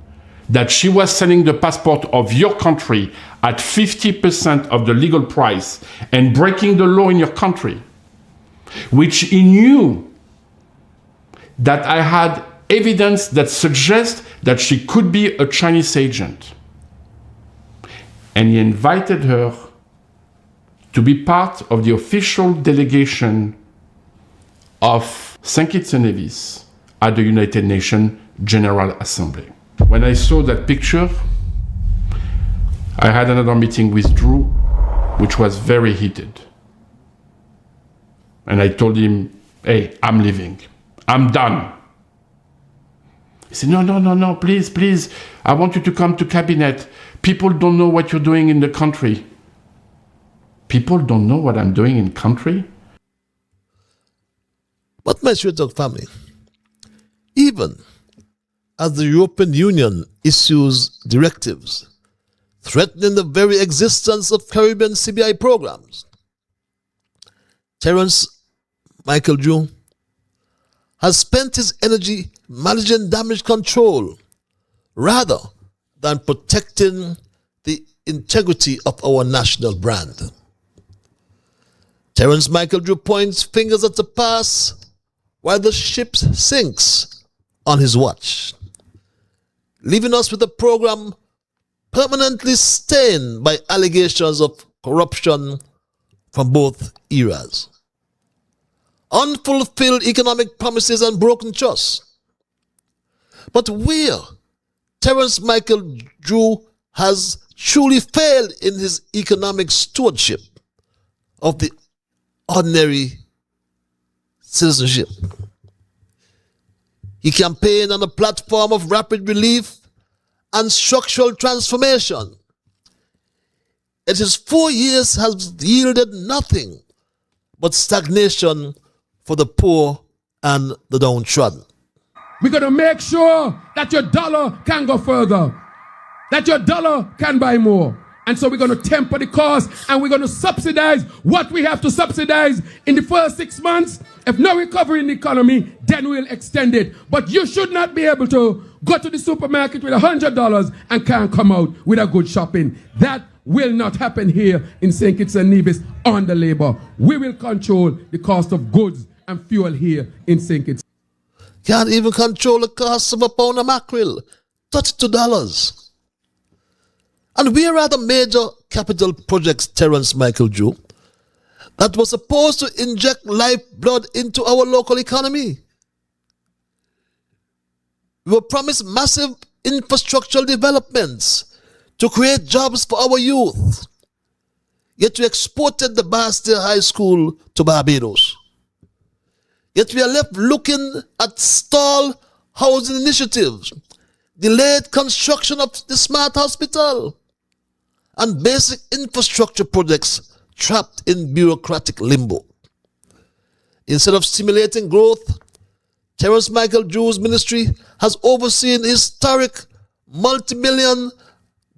that she was selling the passport of your country at 50% of the legal price and breaking the law in your country, which he knew that I had evidence that suggests that she could be a Chinese agent. And he invited her to be part of the official delegation of St. Kitts and Nevis at the United Nations General Assembly. When I saw that picture, I had another meeting with Drew, which was very heated. And I told him, hey, I'm leaving. I'm done. He said, no, please, I want you to come to cabinet. People don't know what you're doing in the country. People don't know what I'm doing in country? But my straight dog family, even as the European Union issues directives threatening the very existence of Caribbean CBI programs, Terence Michael Drew has spent his energy managing damage control rather than protecting the integrity of our national brand. Terence Michael Drew points fingers at the past while the ship sinks on his watch, leaving us with a program permanently stained by allegations of corruption from both eras, unfulfilled economic promises, and broken trust. But where Terence Michael Drew has truly failed in his economic stewardship of the ordinary citizenship. He campaigned on a platform of rapid relief and structural transformation. Yet his 4 years has yielded nothing but stagnation for the poor and the downtrodden. We're going to make sure that your dollar can go further, that your dollar can buy more. And so we're going to temper the cost, and we're going to subsidize what we have to subsidize in the first 6 months. If no recovery in the economy, then we'll extend it. But you should not be able to go to the supermarket with $100 and can't come out with a good shopping. That will not happen here in St. Kitts and Nevis under Labour. We will control the cost of goods and fuel here in St. Kitts. Can't even control the cost of a pound of mackerel, $32. And where are the major capital projects, Terence Michael Drew, that was supposed to inject lifeblood into our local economy? We were promised massive infrastructural developments to create jobs for our youth. Yet we exported the Bastille High School to Barbados. Yet we are left looking at stalled housing initiatives, delayed construction of the smart hospital, and basic infrastructure projects trapped in bureaucratic limbo. Instead of stimulating growth, Terence Michael Drew's ministry has overseen historic multi-million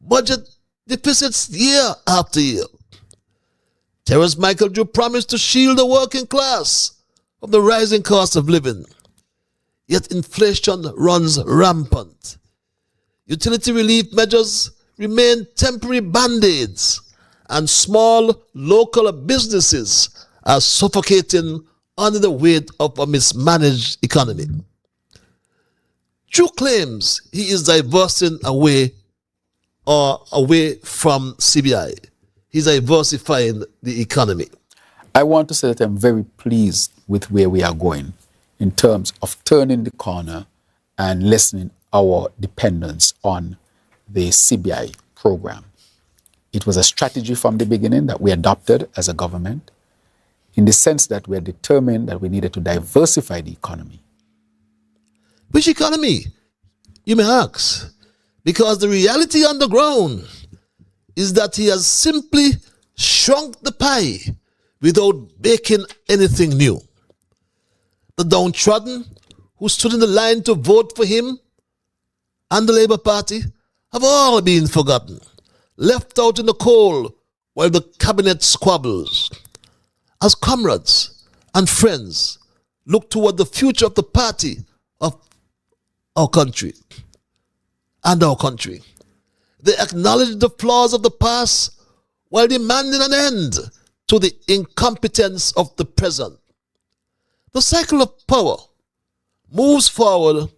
budget deficits year after year. Terence Michael Drew promised to shield the working class from the rising cost of living. Yet inflation runs rampant. Utility relief measures remain temporary band-aids, and small local businesses are suffocating under the weight of a mismanaged economy. Drew claims he is diversing away from CBI. He's diversifying the economy. I want to say that I'm very pleased with where we are going in terms of turning the corner and lessening our dependence on the CBI program. It was a strategy from the beginning that we adopted as a government in the sense that we are determined that we needed to diversify the economy. Which economy, you may ask? Because the reality on the ground is that he has simply shrunk the pie without baking anything new. The downtrodden who stood in the line to vote for him and the Labour Party have all been forgotten, left out in the cold while the cabinet squabbles. As comrades and friends look toward the future of the party of our country and our country, they acknowledge the flaws of the past while demanding an end to the incompetence of the present. The cycle of power moves forward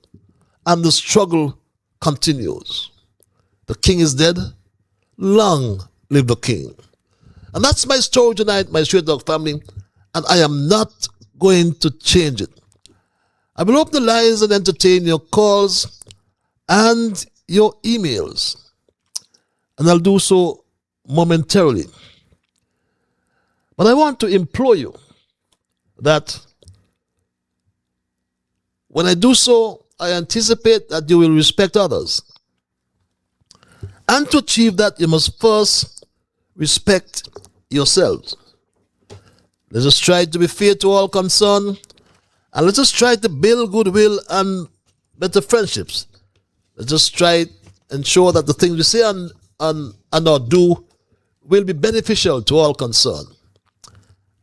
and the struggle continues. The king is dead. Long live the king. And that's my story tonight, my Straight Dog family, and I am not going to change it. I will open the lines and entertain your calls and your emails. And I'll do so momentarily. But I want to implore you that when I do so, I anticipate that you will respect others. And to achieve that, you must first respect yourselves. Let us try to be fair to all concerned, and let us try to build goodwill and better friendships. Let us try to ensure that the things we say and or do will be beneficial to all concerned.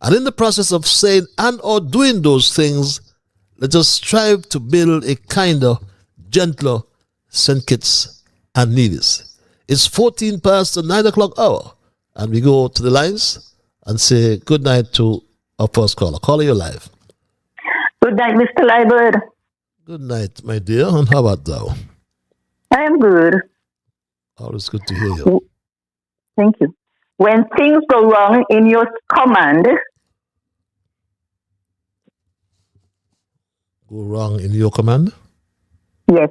And in the process of saying and or doing those things, let us strive to build a kinder, gentler St. Kitts and Nevis. It's 14 past the 9 o'clock hour, and we go to the lines and say good night to our first caller. Caller, you're live. Good night, Mr. Liebert. Good night, my dear, and how about thou? I am good. Always good to hear you. Thank you. When things go wrong in your command, Go wrong in your command? yes,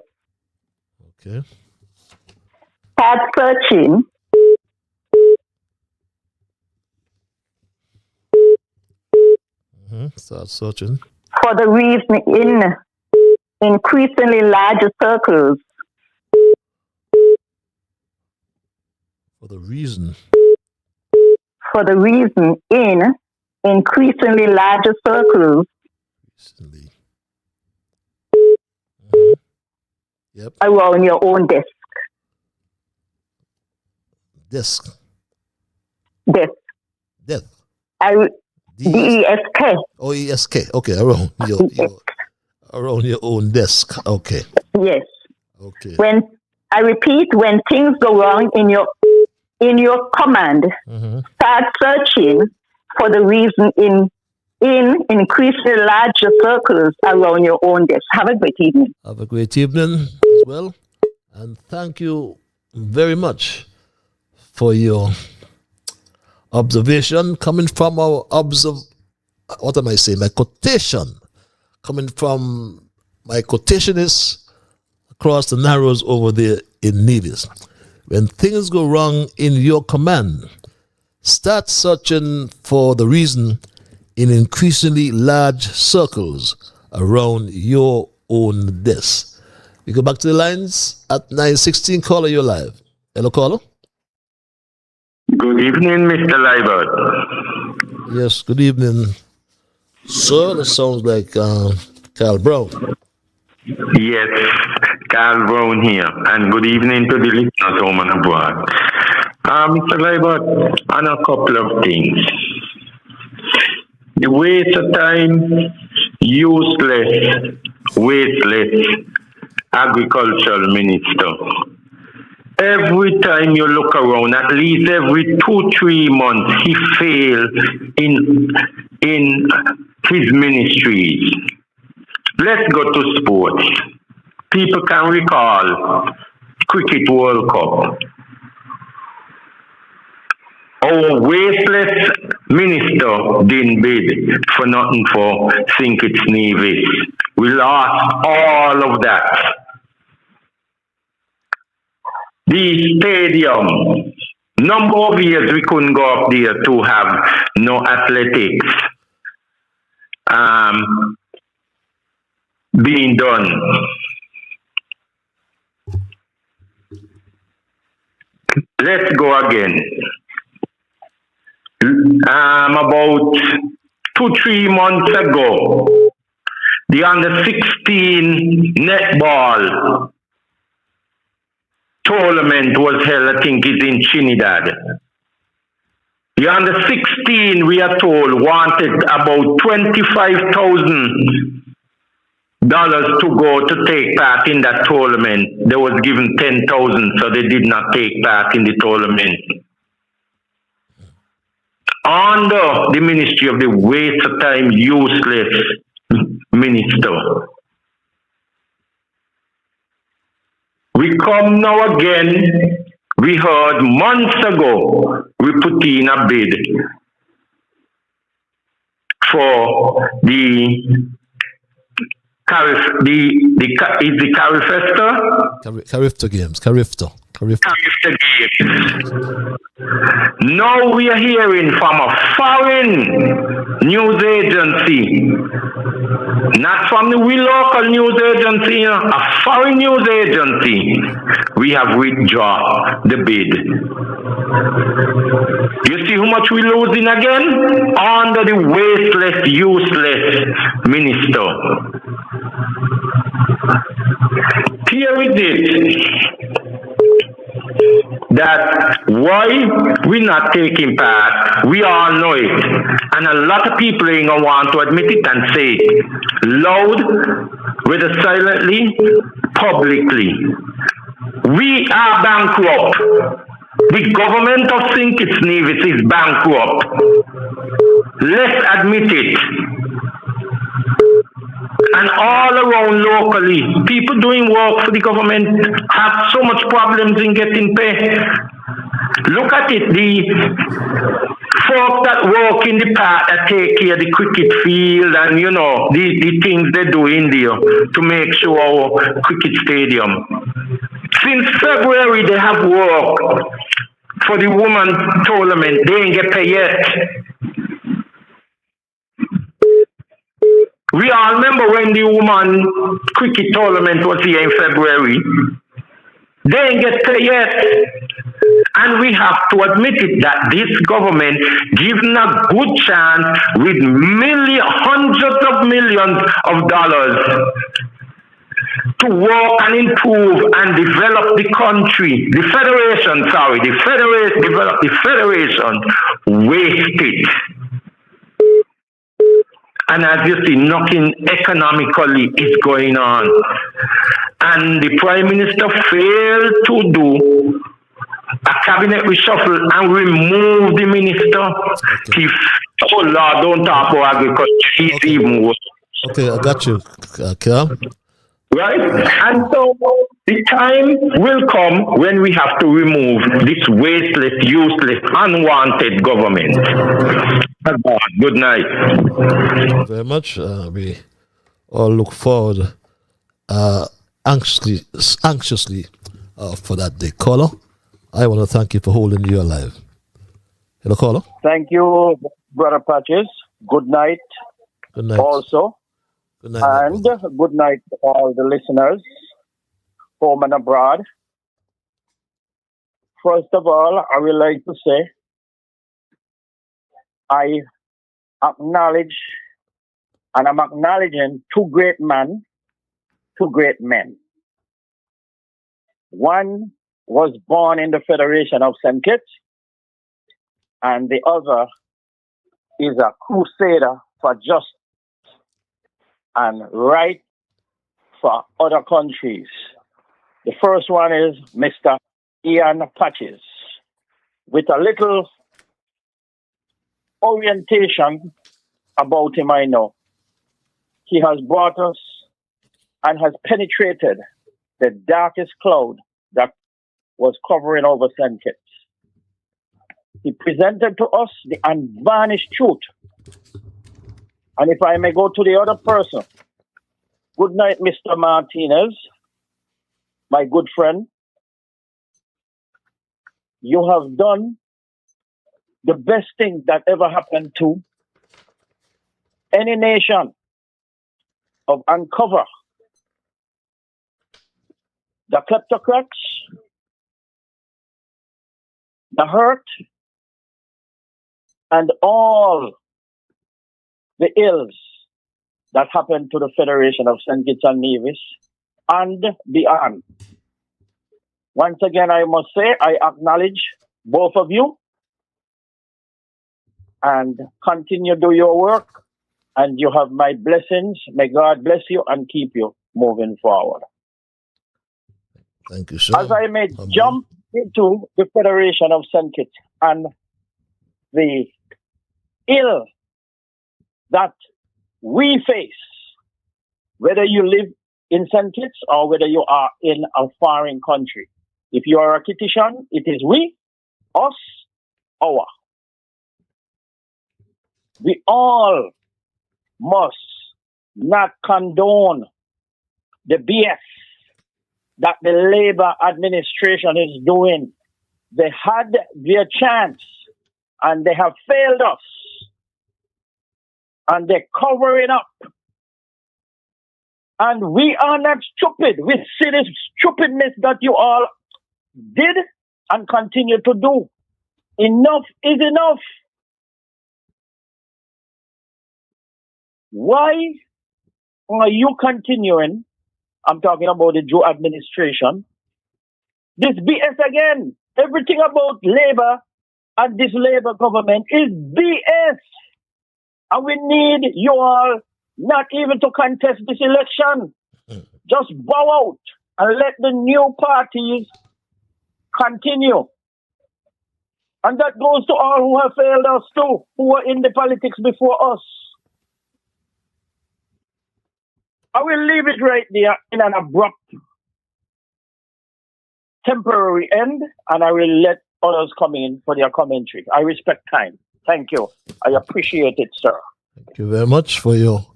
Okay. start searching. Start searching. For the reason in increasingly larger circles. For the reason. For the reason in increasingly larger circles. Recently. Yep. Around your own desk. Desk. Desk. Desk. D-E-S-K. Oh, E-S-K. Okay, around your own desk. Okay. Yes. Okay. When I repeat, when things go wrong in your command, start searching for the reason in increasingly larger circles around your own desk. Have a great evening. Have a great evening as well. And thank you very much for your observation coming from our what am I saying? My quotation coming from my quotationist across the narrows over there in Nevis. When things go wrong in your command, start searching for the reason in increasingly large circles around your own desk. We go back to the lines at 9:16. Caller, you're live. Hello, caller. Good evening, Mr. Libert. Yes, good evening, sir. That sounds like Carl Brown. Yes, Carl Brown here, and good evening to the listeners home and abroad. Mr. Libert, on a couple of things. The waste of time, useless, wasteless agricultural minister. Every time you look around, at least every 2-3 months, he failed in his ministries. Let's go to sports. People can recall Cricket World Cup. Our wasteless minister didn't bid for nothing for St. Kitts Nevis. We lost all of that. The stadium, number of years we couldn't go up there to have no athletics being done. Let's go again. About 2-3 months ago, the under-16 netball tournament was held, I think it's in Trinidad. The under-16, we are told, wanted about $25,000 to go to take part in that tournament. They was given $10,000, so they did not take part in the tournament. Under the ministry of the waste of time, useless minister. We come now again, we heard months ago, we put in a bid for the Carifta Games. Carifta Games. Now we are hearing from a foreign news agency, not from the local news agency, a foreign news agency. We have withdrawn the bid. You see how much we're losing again? Under the wasteless, useless minister. Here it is. That why we're not taking part, we all know it. And a lot of people ain't gonna want to admit it and say it loud, whether silently, publicly. We are bankrupt. The government of St. Kitts Nevis is bankrupt. Let's admit it. And all around locally, people doing work for the government have so much problems in getting pay. Look at it, the folk that work in the park that take care of the cricket field and, you know, the things they do in there to make sure our cricket stadium. Since February, they have work for the women's tournament. They ain't get paid yet. We all remember when the woman cricket tournament was here in February. They ain't get paid yet. And we have to admit it that this government given a good chance with hundreds of millions of dollars to work and improve and develop the country. The federation wasted. And as you see, nothing economically is going on. And the Prime Minister failed to do a cabinet reshuffle and remove the minister. Okay. Oh Lord, don't talk about agriculture. He's even worse. Okay, I got you, Kel. Right? And so the time will come when we have to remove this wasteless, useless, unwanted government. Good night. Thank you very much. We all look forward anxiously for that day. Caller, I want to thank you for holding you alive. Hello, caller. Thank you, Brother Patches. Good night. Good night. Also. Good night. And good night to all the listeners, home and abroad. First of all, I would like to say I acknowledge, and I'm acknowledging two great men. One was born in the Federation of St. Kitts, and the other is a crusader for justice and right for other countries. The first one is Mr. Ian Patches. With a little orientation about him, I know. He has brought us and has penetrated the darkest cloud that was covering over St. Kitts. He presented to us the unvarnished truth. And if I may go to the other person, good night, Mr. Martinez, my good friend. You have done the best thing that ever happened to any nation of uncover the kleptocrats, the hurt, and all the ills that happened to the Federation of St. Kitts and Nevis and beyond. Once again, I must say, I acknowledge both of you and continue to do your work, and you have my blessings. May God bless you and keep you moving forward. Thank you, sir. As I may jump into the Federation of St. Kitts and the ill that we face, whether you live in St. Kitts or whether you are in a foreign country. If you are a Kittitian, it is we, us, our. We all must not condone the BS that the Labour administration is doing. They had their chance and they have failed us. And they're covering up. And we are not stupid. We see this stupidness that you all did and continue to do. Enough is enough. Why are you continuing? I'm talking about the Joe administration. This BS again. Everything about Labour and this Labour government is BS. And we need you all not even to contest this election. Just bow out and let the new parties continue. And that goes to all who have failed us too, who were in the politics before us. I will leave it right there in an abrupt, temporary end, and I will let others come in for their commentary. I respect time. Thank you. I appreciate it, sir. Thank you very much for your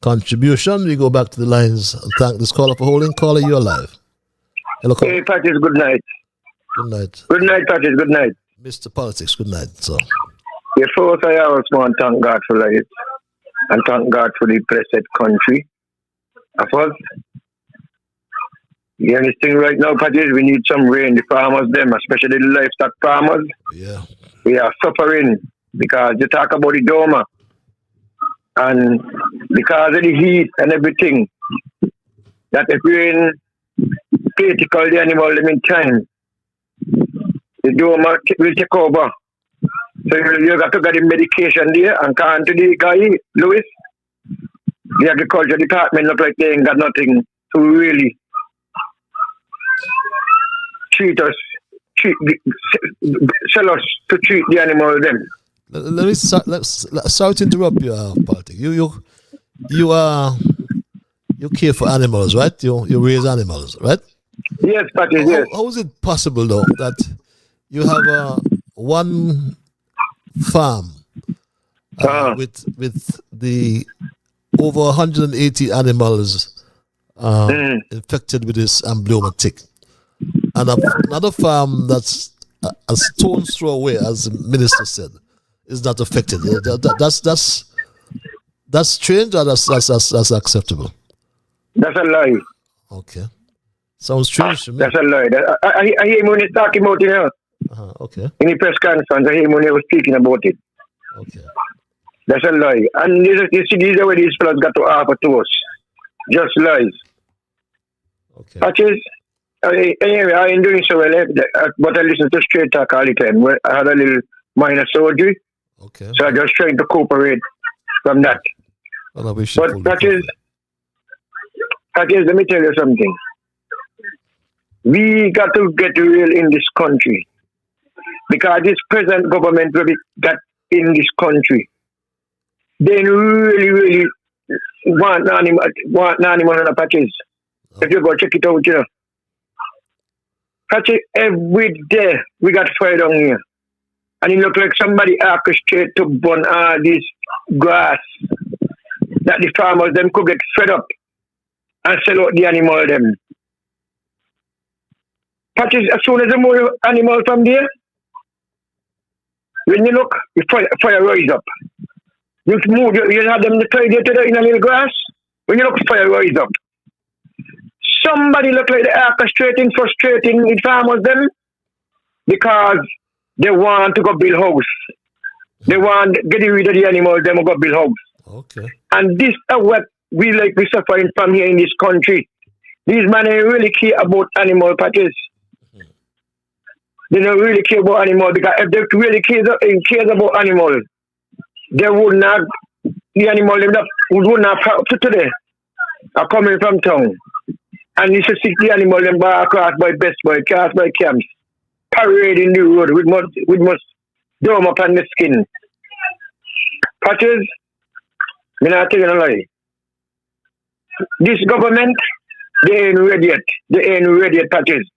contribution. We go back to the lines and thank this caller for holding. Caller, you're alive. Hello, caller. Hey, Patches, good night. Good night. Good night, Patches, good night. Mr. Politics, good night, sir. Yes, first I always want to thank God for life. and thank God for the blessed country of us. The only thing right now, Pat, is we need some rain. The farmers, them, especially the livestock farmers, we are suffering because they talk about the doma. And because of the heat and everything, that if rain critical the animal them in time, the doma will take over. So you got to get the medication there and come to the guy, Lewis. The agriculture department look like they ain't got nothing to really sell us to treat the animal them. Sorry to interrupt you, Party. You care for animals, right? You raise animals, right? Yes, Patty, yes. How is it possible, though, that you have one farm with the over 180 animals infected with this amblyoma tick, and another farm that's a stone's throw away, as the minister said, is not affected? That's strange, or that's acceptable? That's a lie. Okay. Sounds strange to me. That's a lie. I hear him when he's talking about it. Okay. In the press conference, I hear him when he was speaking about it. Okay. That's a lie. And you see, these are where these fellas got to offer to us. Just lies. Okay. Patches, anyway, I ain't doing so well, but I listen to Straight Talk all the time. I had a little minor surgery. Okay. So I'm just trying to cooperate from that. Well, but Patches, let me tell you something. We got to get real in this country. Because this present government will be got in this country, they really want animal on the patches. If you go check it out, you know. Patches, every day we got fire down here. And it look like somebody orchestrated to burn all this grass that the farmers them could get fed up and sell out the animal them. Patches, as soon as they move animal from there, when you look, the fire rise up. You move, you have them tied in a little grass. When you look, fire rise up. Somebody look like they're orchestrating, frustrating the farmers them because they want to go build house. They want to get rid of the animals, them go build house. Okay. And this is what we suffering from here in this country. These men really care about animal patches. They don't really care about animals because if they really cares about animals, they would not, the animal would not have to today are coming from town. And you should see the animal them by across by Best Boy, cast by camps, parading the road with must dome up on the skin. Patches, I'm not telling a lie. This government, they ain't ready yet. They ain't ready yet, Patches.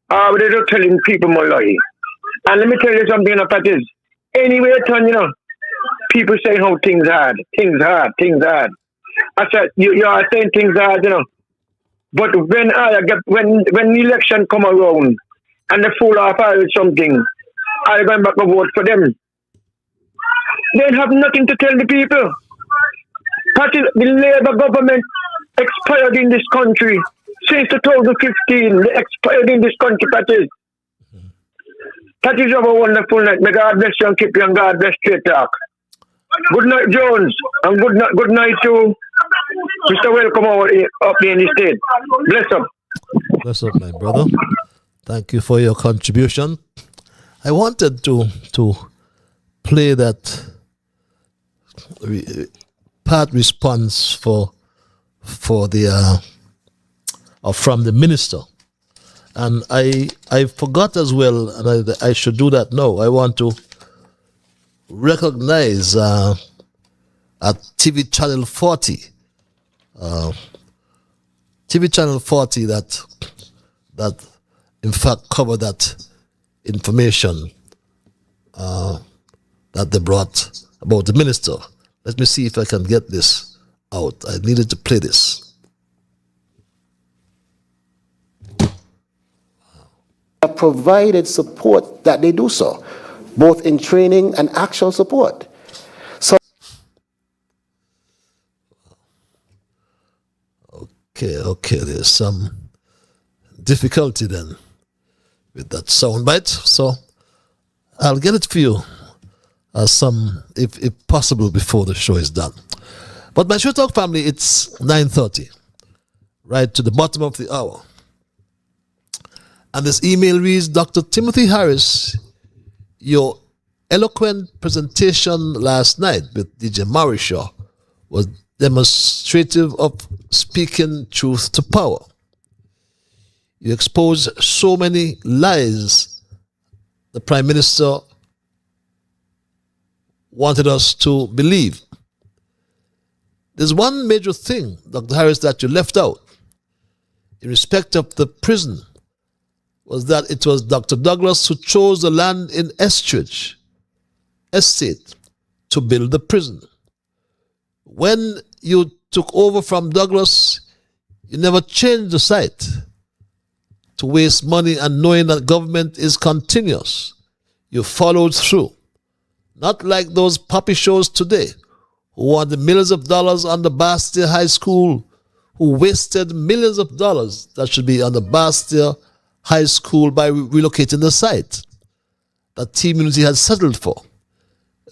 They're just telling people more lie. And let me tell you something, Patches. Anyway, you know, people say how things hard. I said, you are saying things hard, you know. But when the election come around and they fool off something, I going back to vote for them. They have nothing to tell the people. Patches, the Labour government expired in this country. Since 2015, they expired in this country, Patches. Patches, have a wonderful night. May God bless you and keep you, and God bless Straight Talk. Good night, Jones, and good night to Mr. Welcome up here in the state. Bless up. Bless up, my brother. Thank you for your contribution. I wanted to play that part response for the from the minister, and I forgot as well, and I should do that now. I want to recognize at TV channel 40, TV channel 40 that in fact covered that information that they brought about the minister. Let me see if I can get this out. I needed to play this. Provided support that they do so, both in training and actual support. So Okay, there's some difficulty then with that soundbite. So I'll get it for you if possible, before the show is done. But my Show Talk family, it's 9:30, right to the bottom of the hour. And this email reads, Dr. Timothy Harris, your eloquent presentation last night with DJ Marishaw was demonstrative of speaking truth to power. You exposed so many lies the Prime Minister wanted us to believe. There's one major thing, Dr. Harris, that you left out in respect of the prison, was that it was Dr. Douglas who chose the land in Estridge Estate to build the prison. When you took over from Douglas, you never changed the site to waste money, and knowing that government is continuous, you followed through. Not like those puppy shows today who want the millions of dollars on the Bastia High School, who wasted millions of dollars that should be on the Bastia High School by relocating the site that Team Unity had settled for.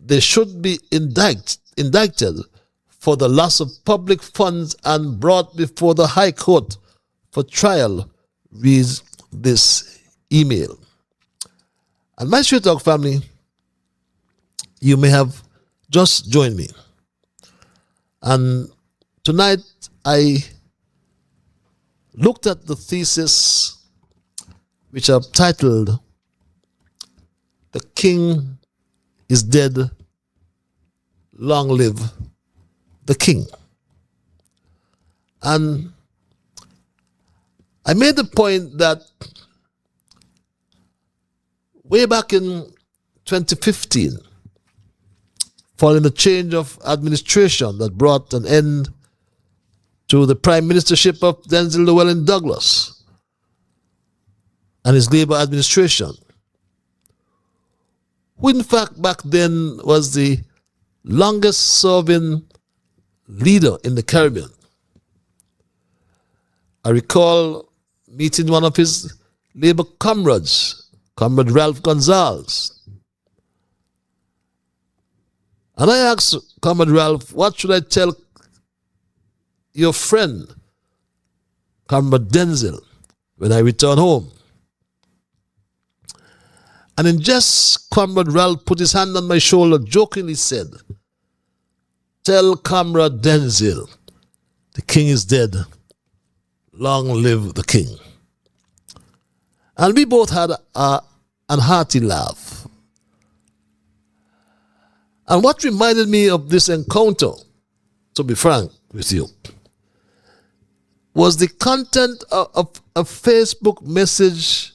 They should be indicted for the loss of public funds and brought before the High Court for trial, reads this email. And my Straight Talk family, you may have just joined me. And tonight I looked at the thesis which I've titled, The King is Dead, Long Live the King. And I made the point that way back in 2015, following the change of administration that brought an end to the prime ministership of Denzel Llewellyn Douglas and his Labour administration, who in fact back then was the longest serving leader in the Caribbean. I recall meeting one of his Labour comrades, Comrade Ralph Gonzalez. And I asked Comrade Ralph, what should I tell your friend, Comrade Denzel, when I return home? And in jest, Comrade Ralph put his hand on my shoulder, jokingly said, tell Comrade Denzel, the king is dead. Long live the king. And we both had a hearty laugh. And what reminded me of this encounter, to be frank with you, was the content of a Facebook message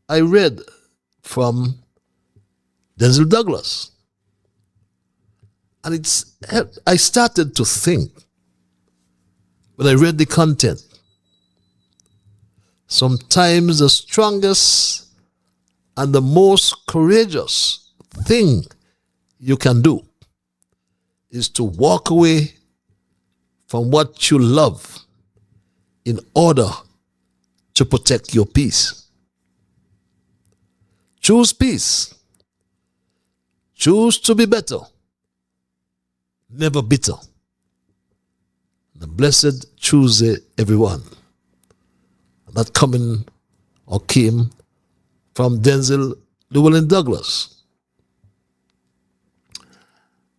I read from Denzel Douglas. And I started to think, when I read the content, sometimes the strongest and the most courageous thing you can do is to walk away from what you love in order to protect your peace. Choose peace. Choose to be better, never bitter. The blessed Tuesday, everyone. And that coming or came from Denzel Llewellyn Douglas.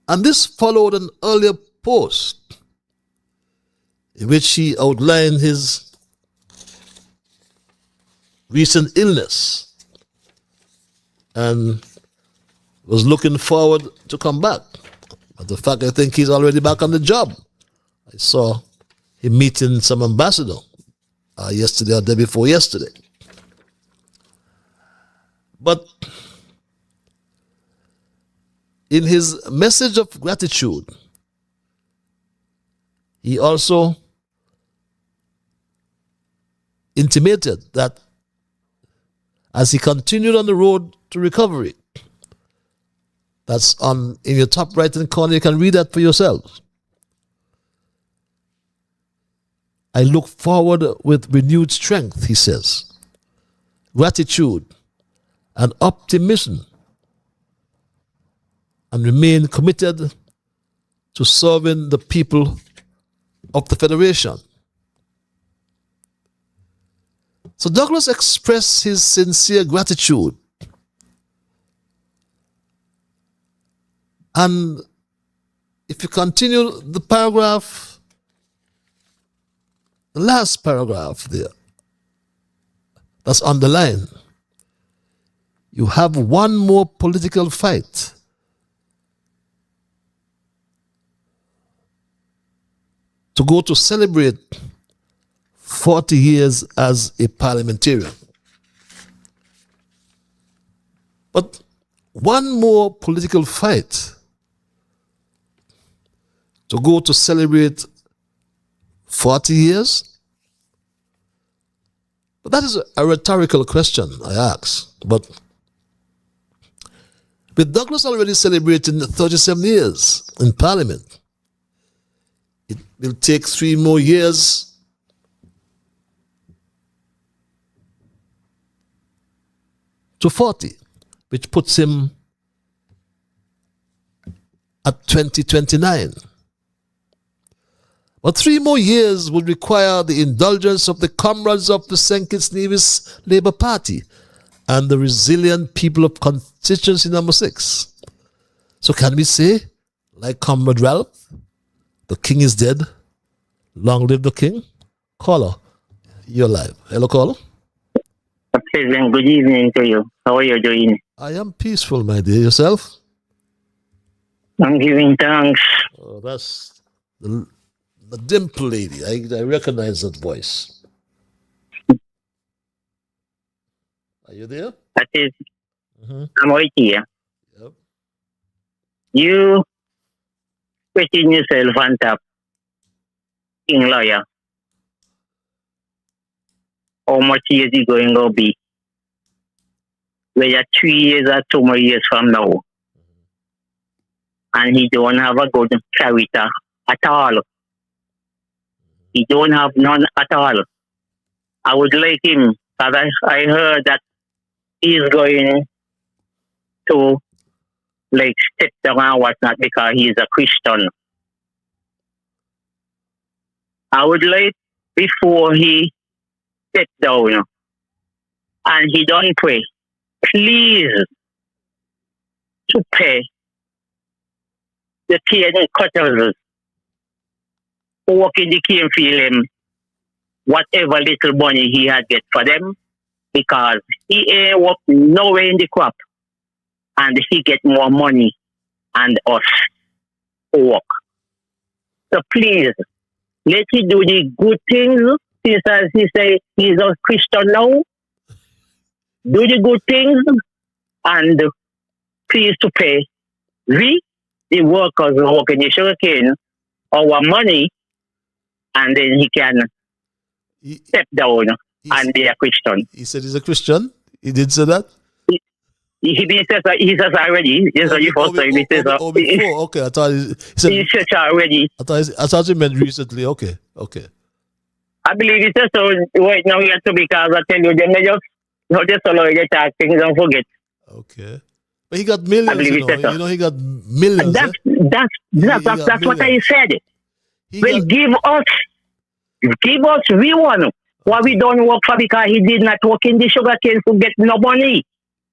And this followed an earlier post in which he outlined his recent illness and was looking forward to come back. But the fact, I think he's already back on the job. I saw him meeting some ambassador yesterday or the day before yesterday. But in his message of gratitude, he also intimated that as he continued on the road to recovery, that's in your top right hand corner, you can read that for yourselves. I look forward with renewed strength, he says, gratitude and optimism, and remain committed to serving the people of the Federation. So Douglas expressed his sincere gratitude. And if you continue the paragraph, the last paragraph there, that's underlined, you have one more political fight to go to celebrate 40 years as a parliamentarian. But one more political fight to go to celebrate 40 years? But that is a rhetorical question, I ask. But with Douglas already celebrating 37 years in Parliament, it will take 3 more years to 40, which puts him at 2029. But 3 more years would require the indulgence of the comrades of the St. Kitts Nevis Labour Party and the resilient people of constituency number 6. So can we say, like Comrade Ralph, the king is dead, long live the king? Caller, you're live. Hello, caller. A pleasant good evening to you. How are you doing? I am peaceful, my dear. Yourself? I'm giving thanks. Oh, that's the dimple lady. I recognize that voice. Are you there? That is, I'm right here. Yep. You question yourself on top, king lawyer. How much years is going to be? Whether 3 years or 2 more years from now. And he don't have a good character at all. He don't have none at all. I would like him, because I heard that he's going to like step down and whatnot because he's a Christian. I would like, before he step down and he don't pray, please to pay the cane cutters who work in the cane field whatever little money he had get for them, because he ain't work nowhere in the crop and he get more money and us who work. So please, let him do the good things, since as he say he's a Christian now. Do the good things and please to pay we, the workers who work in the sugarcane, our money, and then he can step down and be a Christian. He said he's a Christian? He did say that? He says already. Yes, the first time he says before. Okay, I thought he said he says already. I thought he meant recently. Okay. I believe he says so right now yet to, because I tell you, they just allow you to talk things and forget. Okay. But he got millions, I believe he says so. You know, he got millions. That's what I said. Give us we want what we don't work for, because he did not work in the sugarcane to get no money.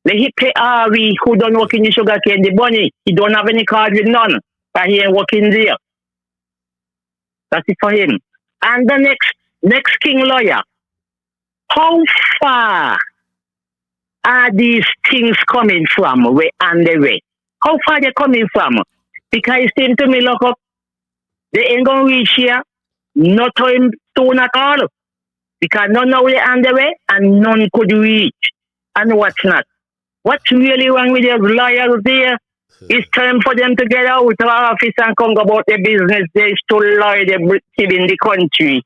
Let he pay we who don't work in the sugarcane the money. He don't have any card with none, but he ain't working there. That's it for him. And the next king lawyer, how far are these things coming from? Way and the way? How far they coming from? Because it seems to me, look up, they ain't gonna reach here, no time soon at all. Because none now they on the way and none could reach. And what's not? What's really wrong with those lawyers there? It's time for them to get out of office and come about their business. They still lie, they live in the country.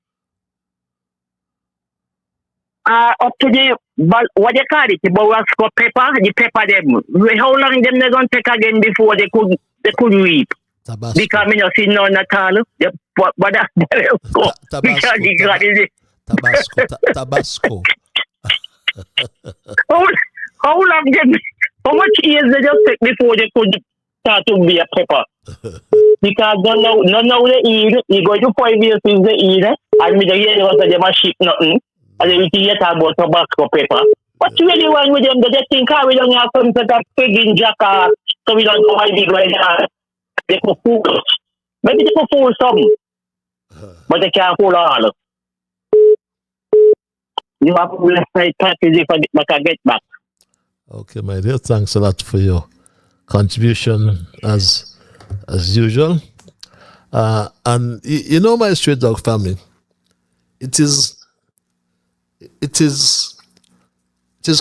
Up to the, what they call it, the Borasco paper, the paper them. How long them they gonna take again before they could reap? Tabasco. Because me not see none at all. But that's because he got it. Tabasco. How long did how much years they just take before they could start to be a pepper? Because none now they eat. You go to 5 years since they eat, and me the year was that they must ship nothing. And then we see yet about Tabasco pepper. What's really wrong with them? They just think we don't have some sort of pigging jacket, so we don't know why they go in there. They could fool. Maybe they could fool some, but they can't fool all. You have to left side package if I can get back. Okay, my dear. Thanks a lot for your contribution as usual. And you know, my Straight Dog family, it is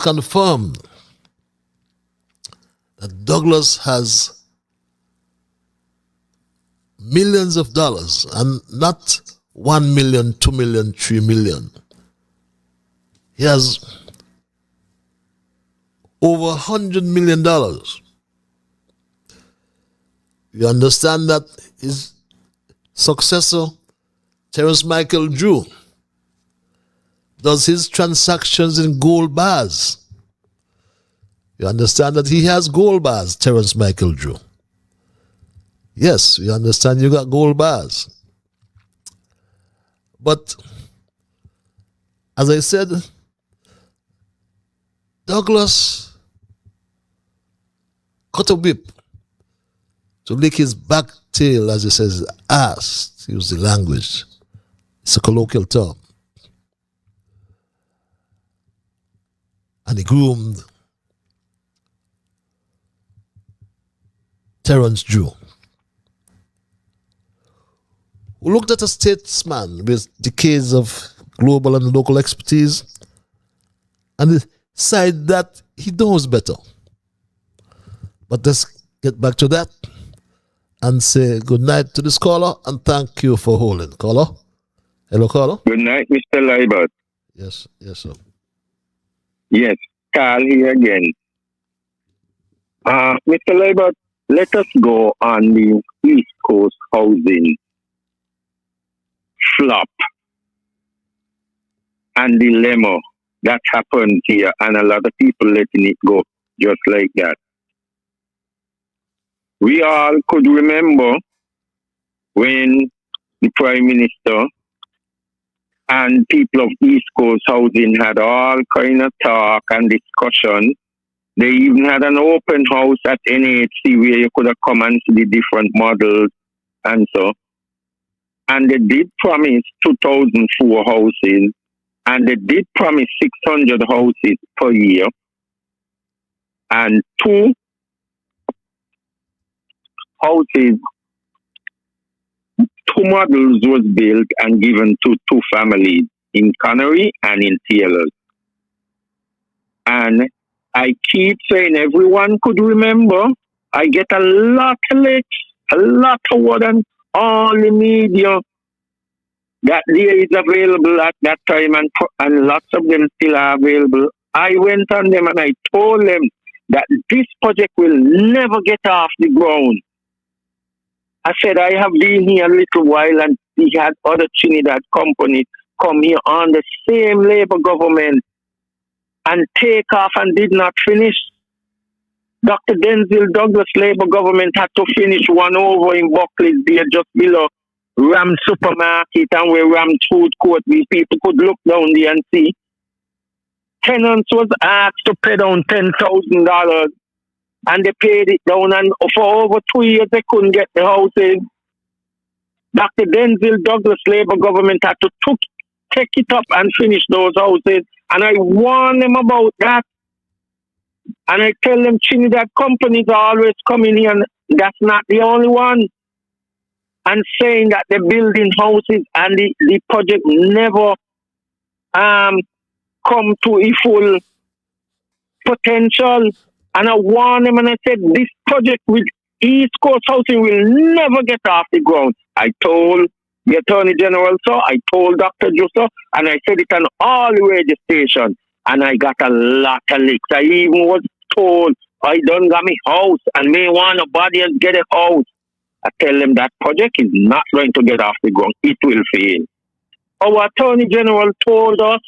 confirmed that Douglas has millions of dollars, and not 1 million, 2 million, 3 million. He has over $100 million. You understand that his successor, Terrence Michael Drew, does his transactions in gold bars. You understand that he has gold bars, Terrence Michael Drew. Yes, we understand you got gold bars. But, as I said, Douglas cut a whip to lick his back tail, as he says, ass, to use the language. It's a colloquial term. And he groomed Terrence Drew, who looked at a statesman with decades of global and local expertise and decided that he knows better. But let's get back to that and say good night to this caller and thank you for holding. Caller? Hello, caller? Good night, Mr. Libert. Yes, sir. Yes, Carl here again. Mr. Libert, let us go on the East Coast housing flop and dilemma that happened here, and a lot of people letting it go just like that. We all could remember when the Prime Minister and people of East Coast housing had all kind of talk and discussion. They even had an open house at NHC where you could have come and see the different models and so. And they did promise 2,004 houses, and they did promise 600 houses per year. And 2 houses, 2 models was built and given to 2 families in Connery and in Taylor. And I keep saying everyone could remember. I get a lot of licks, a lot of word on all the media that there is available at that time, and lots of them still are available. I went on them and I told them that this project will never get off the ground. I said, I have been here a little while and we had other Trinidad companies come here on the same Labour government and take off and did not finish. Dr. Denzil Douglas Labour government had to finish one over in Buckley's there just below Ram Supermarket and where Ram Food Court, where people could look down there and see. Tenants was asked to pay down $10,000 and they paid it down, and for over 2 years they couldn't get the houses. Dr. Denzil Douglas Labour government had to take it up and finish those houses, and I warn them about that. And I tell them Trinidad companies are always coming here, and that's not the only one, and saying that they're building houses and the project never come to a full potential. And I warned them and I said, this project with East Coast housing will never get off the ground. I told the Attorney General so, I told Dr. Jusso, and I said it on all the radio stations. And I got a lot of licks. I even was told I done got me house and may want nobody else get a house. I tell them that project is not going to get off the ground. It will fail. Our Attorney General told us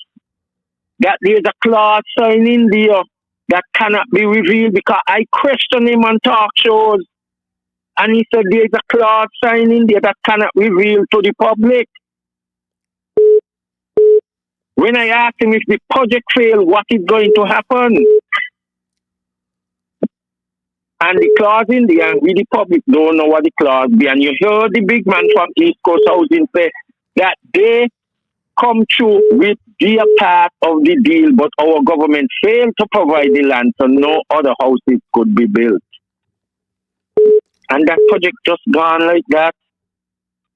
that there's a clause signed in there that cannot be revealed because I questioned him on talk shows. And he said there's a clause signed in there that cannot be revealed to the public. When I asked him if the project fails, what is going to happen? And the clause in there, and we the public don't know what the clause be. And you heard the big man from East Coast Housing say that they come through with their part of the deal, but our government failed to provide the land, so no other houses could be built. And that project just gone like that.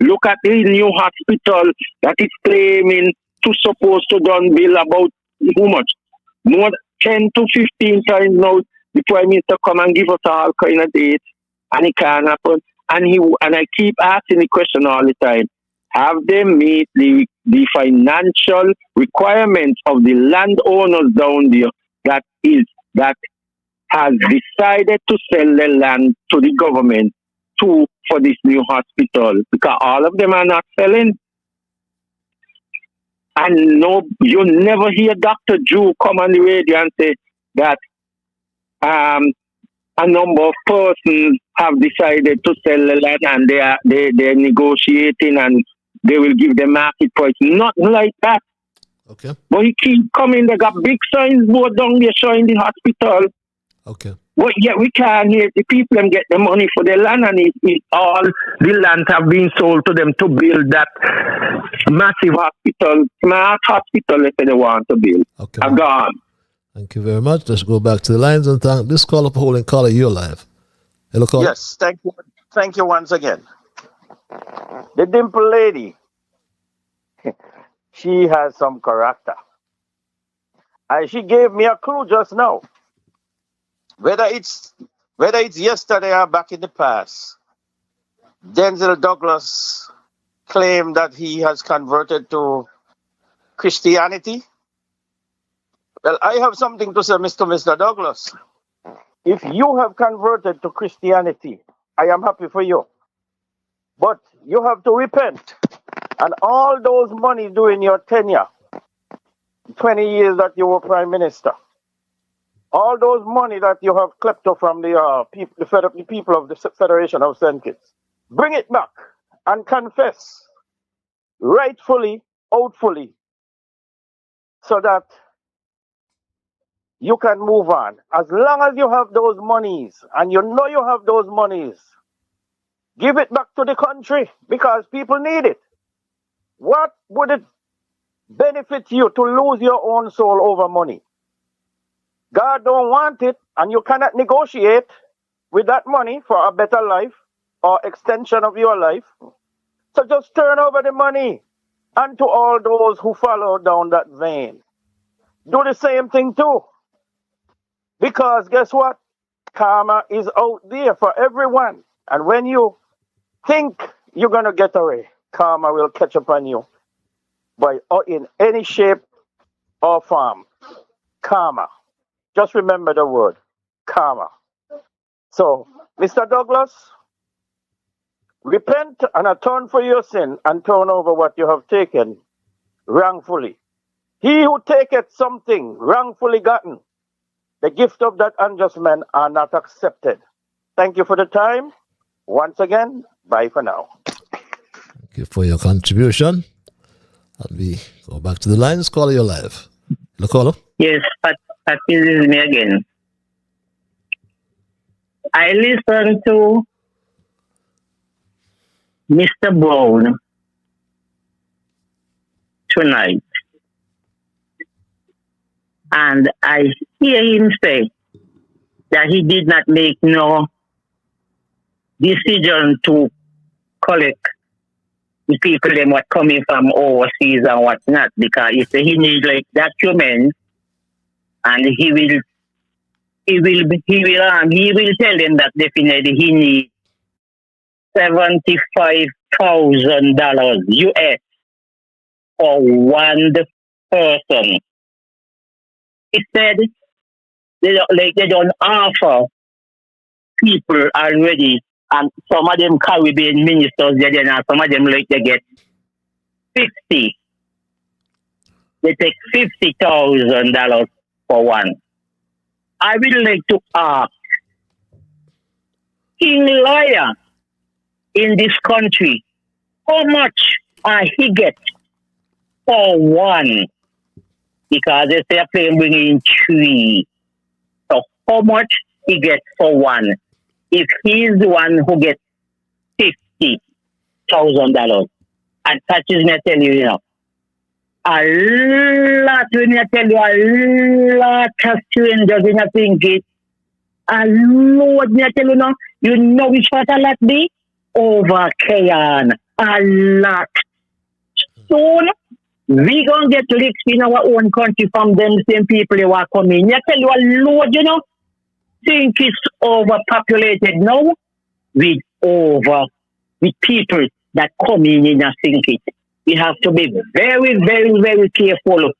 Look at the new hospital that is claiming to supposed to done bill about how much? More 10 to 15 times now. The Prime Minister come and give us all kind of dates, and it can't happen. And I keep asking the question all the time: have they meet the financial requirements of the landowners down there that has decided to sell the land to the government for this new hospital? Because all of them are not selling. And no, you never hear Dr. Drew come on the radio and say that a number of persons have decided to sell the land and they're negotiating and they will give the market price. Nothing like that. Okay. But he keep coming. They got big signs board down there showing the hospital. Okay. But yet we can't hear the people them get the money for the land, and it all the land have been sold to them to build that massive hospital, smart hospital that they want to build. Okay. Are gone. Thank you very much. Let's go back to the lines and thank this caller for holding. Caller, you're live. Hello, caller. Yes, thank you. Thank you once again. The dimple lady, she has some character. And she gave me a clue just now. Whether it's yesterday or back in the past, Denzel Douglas claimed that he has converted to Christianity. Well, I have something to say, Mr. Douglas. If you have converted to Christianity, I am happy for you. But you have to repent. And all those money during your tenure, 20 years that you were Prime Minister, all those money that you have klepto from the people of the Federation of St. Kitts, bring it back and confess rightfully, outfully, so that you can move on. As long as you have those monies, and you know you have those monies, give it back to the country because people need it. What would it benefit you to lose your own soul over money? God don't want it, and you cannot negotiate with that money for a better life or extension of your life. So just turn over the money unto all those who follow down that vein. Do the same thing too. Because guess what? Karma is out there for everyone. And when you think you're going to get away, karma will catch up on you in any shape or form. Karma. Just remember the word, karma. So, Mr. Douglas, repent and atone for your sin and turn over what you have taken wrongfully. He who taketh something wrongfully gotten, the gift of that unjust man are not accepted. Thank you for the time. Once again, bye for now. Thank you for your contribution. And we go back to the lines. Caller, you're live. Hello, caller. Yes, Pat, this is me again. I listened to Mr. Brown tonight, and I hear him say that he did not make no decision to collect the people them what coming from overseas and what not, because if he need like documents, and he will tell them that definitely he needs $75,000 US for one person. He said they don't offer people already And some of them Caribbean ministers, some of them like they get 50. They take $50,000 for one. I would like to ask King Lawyer in this country, how much he get for one? Because they say a plane bringing in 3. So how much he gets for one? If he's the one who gets $50,000. And touches me, I tell you, a lot, when I tell you, a lot of strangers in a think it. A lot, when I tell you, you know which what a lot be? Over Kayan. A lot. Soon, we gonna get licks in our own country from them same people who are coming. I tell you a load, think it's overpopulated now with people that come in and think it. We have to be very, very, very careful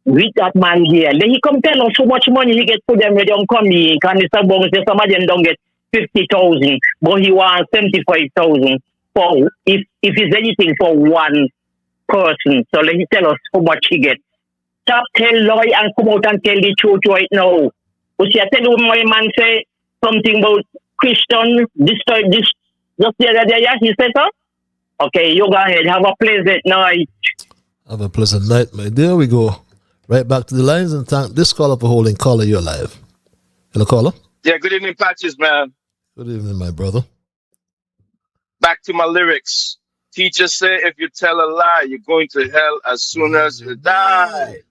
with that man here. Then he come tell us how much money he gets for them when they don't come in. Can Mr. Bong say some of them don't get 50,000, but he wants 75,000 for if it's anything for one person. So let me tell us how much he gets. Stop tell lie and come out and tell the truth right now. But see, I tell you my man say something about Christian, this just the other day, he said so? Okay, you go ahead. Have a pleasant night. Have a pleasant night, my dear. We go right back to the lines and thank this caller for holding. Caller, you're live. Hello, caller. Yeah, good evening, Patches, man. Good evening, my brother. Back to my lyrics. Teachers say if you tell a lie, you're going to hell as soon as you die.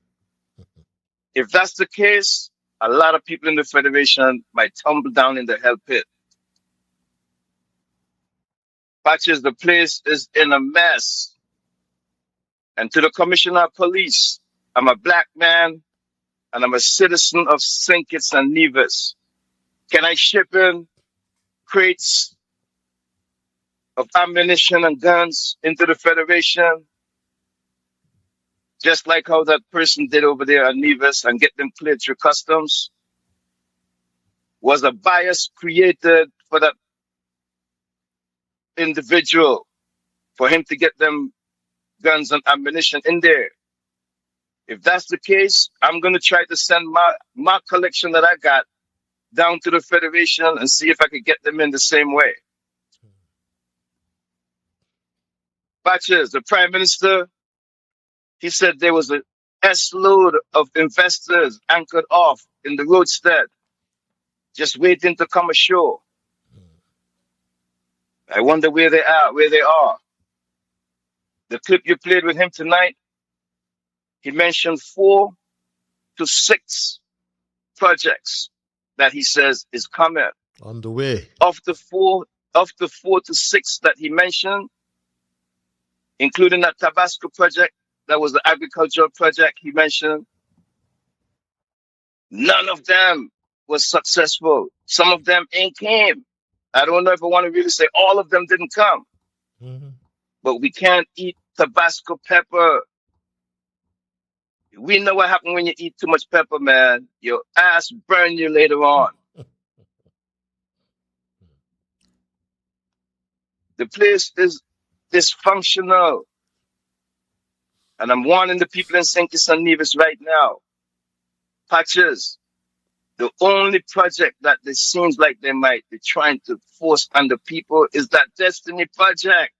If that's the case, a lot of people in the Federation might tumble down in the hell pit. Patches, the place is in a mess. And to the Commissioner of Police, I'm a black man and I'm a citizen of St. Kitts and Nevis. Can I ship in crates of ammunition and guns into the Federation? Just like how that person did over there at Nevis and get them cleared through customs? Was a bias created for that individual for him to get them guns and ammunition in there? If that's the case, I'm going to try to send my collection that I got down to the Federation and see if I could get them in the same way. Patches, the Prime Minister, he said there was a S-load of investors anchored off in the roadstead, just waiting to come ashore. I wonder where they are. The clip you played with him tonight, he mentioned 4 to 6 projects that he says is coming. On the way. Of the 4 to 6 that he mentioned, including that Tabasco project, that was the agricultural project he mentioned, none of them was successful. Some of them ain't came. I don't know if I want to really say all of them didn't come. But we can't eat Tabasco pepper. We know what happens when you eat too much pepper, man. Your ass burn you later on. The place is dysfunctional. And I'm warning the people in St. Kitts and Nevis right now. Patches, the only project that it seems like they might be trying to force on the people is that Destiny Project.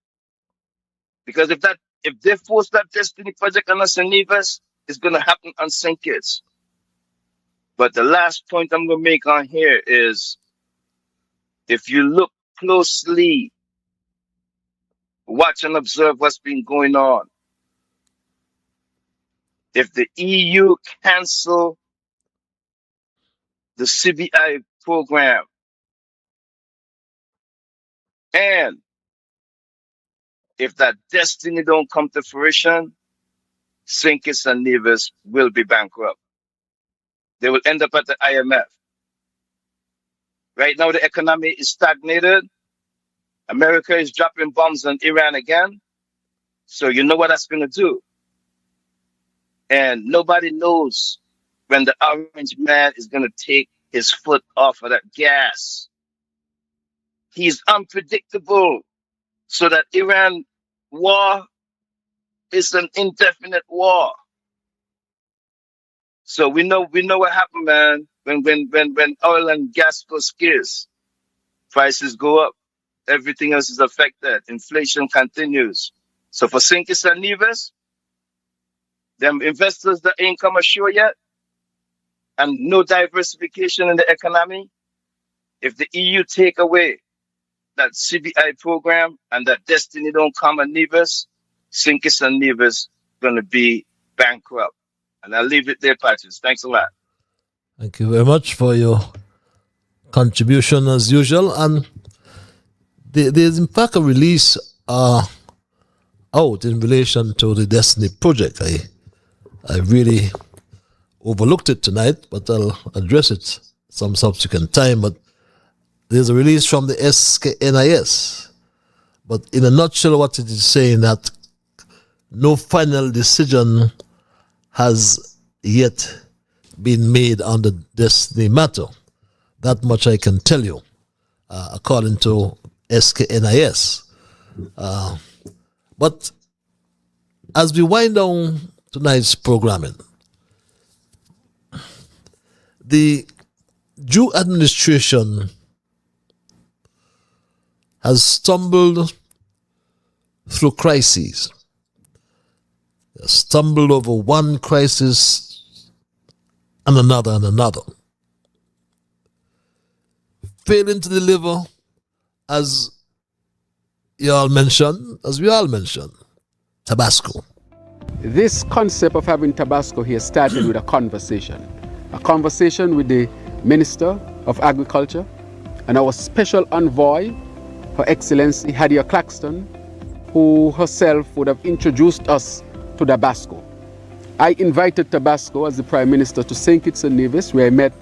Because if they force that Destiny Project on us in Nevis, it's going to happen on St. Kitts. But the last point I'm going to make on here is, if you look closely, watch and observe what's been going on. If the EU cancel the CBI program, and if that destiny don't come to fruition, St. Kitts and Nevis will be bankrupt. They will end up at the IMF. Right now, the economy is stagnated. America is dropping bombs on Iran again. So you know what that's going to do. And nobody knows when the orange man is going to take his foot off of that gas. He's unpredictable. So that Iran war is an indefinite war. So we know what happened, man. When oil and gas go scarce, prices go up. Everything else is affected. Inflation continues. So for St. Kitts and Nevis, them investors that ain't come ashore yet, and no diversification in the economy, if the EU take away that CBI program and that destiny don't come at Nevis, St. Kitts and Nevis gonna be bankrupt. And I'll leave it there, Patches. Thanks a lot. Thank you very much for your contribution as usual. And there's in fact a release out in relation to the Destiny Project. I really overlooked it tonight, but I'll address it some subsequent time. But there's a release from the SKNIS. But in a nutshell, what it is saying that no final decision has yet been made on the Destiny matter. That much I can tell you, according to SKNIS. But as we wind down tonight's programming, the Jew administration has stumbled through crises. They stumbled over one crisis and another. Failing to deliver, as we all mentioned, Tabasco. This concept of having Tabasco here started with a conversation with the Minister of Agriculture and our special envoy, Her Excellency Hadia Claxton, who herself would have introduced us to Tabasco. I invited Tabasco as the Prime Minister to St. Kitts and Nevis, where I met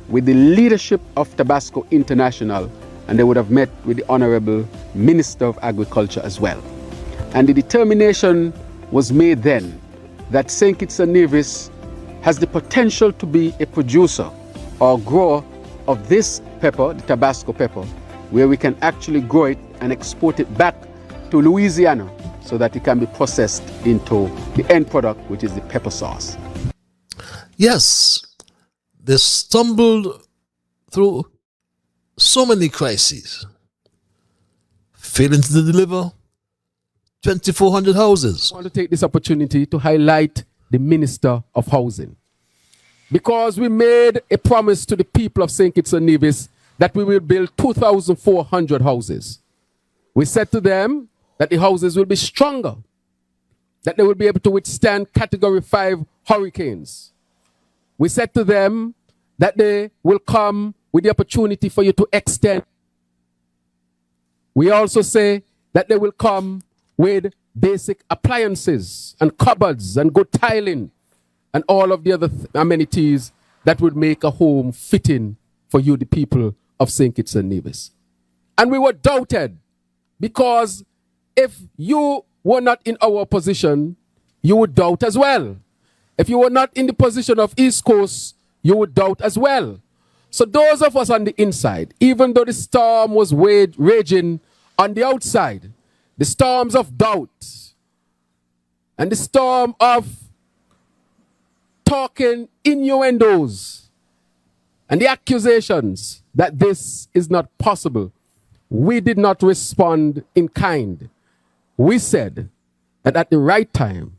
with the leadership of Tabasco International, and they would have met with the Honorable Minister of Agriculture as well. And the determination was made then that St. Kitts and Nevis has the potential to be a producer or grower of this pepper, the Tabasco pepper, where we can actually grow it and export it back to Louisiana so that it can be processed into the end product, which is the pepper sauce. Yes, they stumbled through so many crises, failing to deliver 2,400 houses. I want to take this opportunity to highlight the Minister of Housing, because we made a promise to the people of St. Kitts and Nevis that we will build 2,400 houses. We said to them that the houses will be stronger, that they will be able to withstand Category 5 hurricanes. We said to them that they will come with the opportunity for you to extend. We also say that they will come with basic appliances and cupboards and good tiling and all of the other amenities that would make a home fitting for you, the people of St. Kitts and Nevis. And we were doubted, because if you were not in our position, you would doubt as well. If you were not in the position of East Coast, you would doubt as well. So those of us on the inside, even though the storm was raging on the outside, the storms of doubt and the storm of talking innuendos and the accusations that this is not possible, we did not respond in kind. We said that at the right time,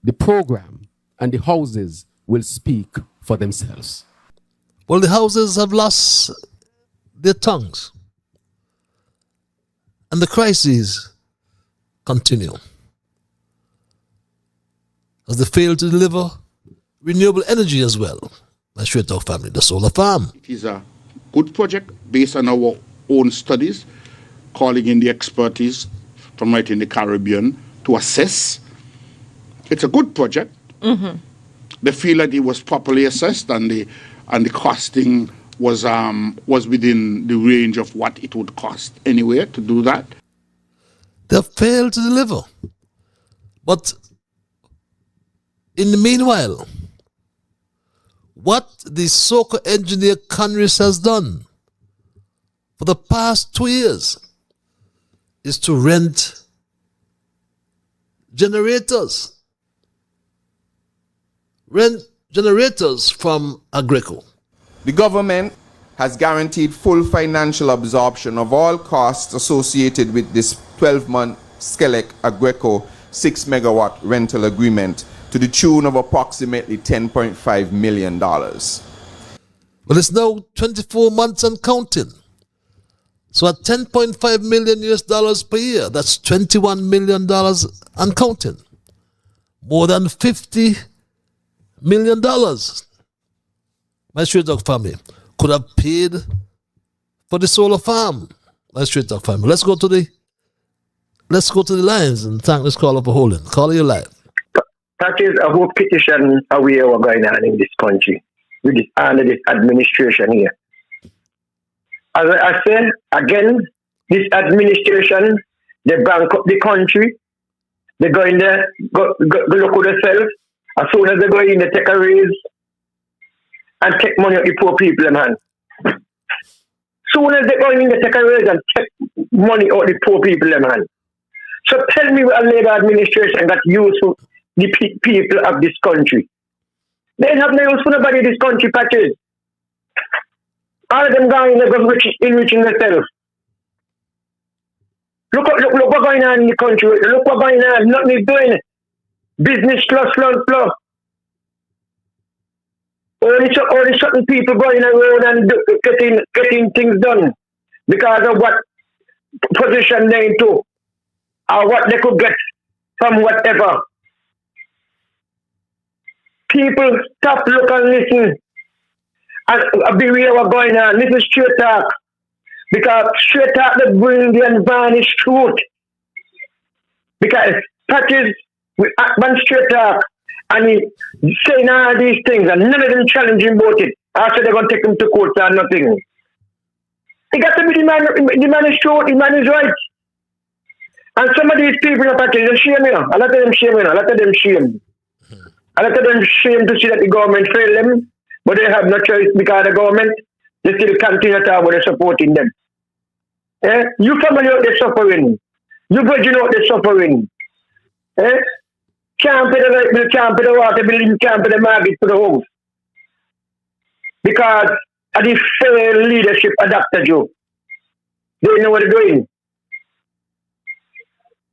the program and the houses will speak for themselves. Well, the houses have lost their tongues, and the crises continue as they fail to deliver renewable energy as well. My straight out family, the solar farm. It is a good project based on our own studies, calling in the expertise from right in the Caribbean to assess. It's a good project. Mm-hmm. They feel that it was properly assessed, and the costing was within the range of what it would cost anyway to do that. They failed to deliver. But in the meanwhile, what the so-called engineer Congress has done for the past 2 years is to rent generators. Rent generators from Agreco. The government has guaranteed full financial absorption of all costs associated with this 12-month Skelec Agreco 6 megawatt rental agreement to the tune of approximately $10.5 million. But it's now 24 months and counting. So at $10.5 million US per year, that's $21 million and counting. More than $50 million. My Straight Talk family could have paid for the solar farm. My Straight Talk family. Let's go to the lines and thank this caller for holding. Caller, you live. That is a whole petition away what's going on in this country with this under this administration here. As I say again, this administration, they bank up the country. They go in there, go look at themselves. As soon as they go in, they take a raise and take money out the poor people, man. Soon as they go in, they take a raise and take money out the poor people, man. So tell me what a Labour administration got used for the people of this country. They have no use for nobody in this country, patches. All of them going, they're enriching themselves. Look what's going on in the country. Look what's going on. Nothing is doing. Business flow. Only certain people going around and getting things done because of what position they're into or what they could get from whatever. People stop, look and listen and be aware of what's going on. This is straight talk. Because straight talk they bring the unvarnished truth. Because patches with Ackman straight talk and he saying all these things and none of them challenging about it. After they're going to take him to court or nothing. It got to be the man is true, the man is right. And some of these people in patches, they shame, you know. A lot of them shame, you know. A lot of them shame. A lot of them shame to see that the government failed them, but they have no choice because the government, they still continue to talk about supporting them. Eh? You family out there suffering. You virgin out there suffering. Eh? Can't pay the light bill, can't pay the water bill, can't pay the mortgage for the house. Because of the failed leadership of Dr. Joe. They know what they're doing.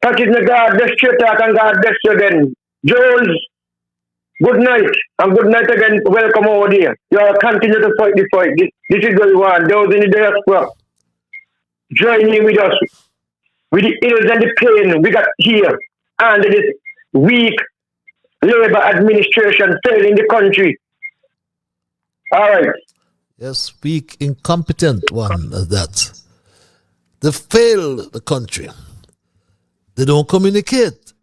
That is the God bless you talk and God bless you again. Jones, good night. And good night again. Welcome over here. You all continue to fight the fight. This is what we want. Those in the diaspora. Join in with us. With the ills and the pain we got here. Under this weak Labour administration failing the country. All right. Yes, weak, incompetent one as that. They fail the country. They don't communicate.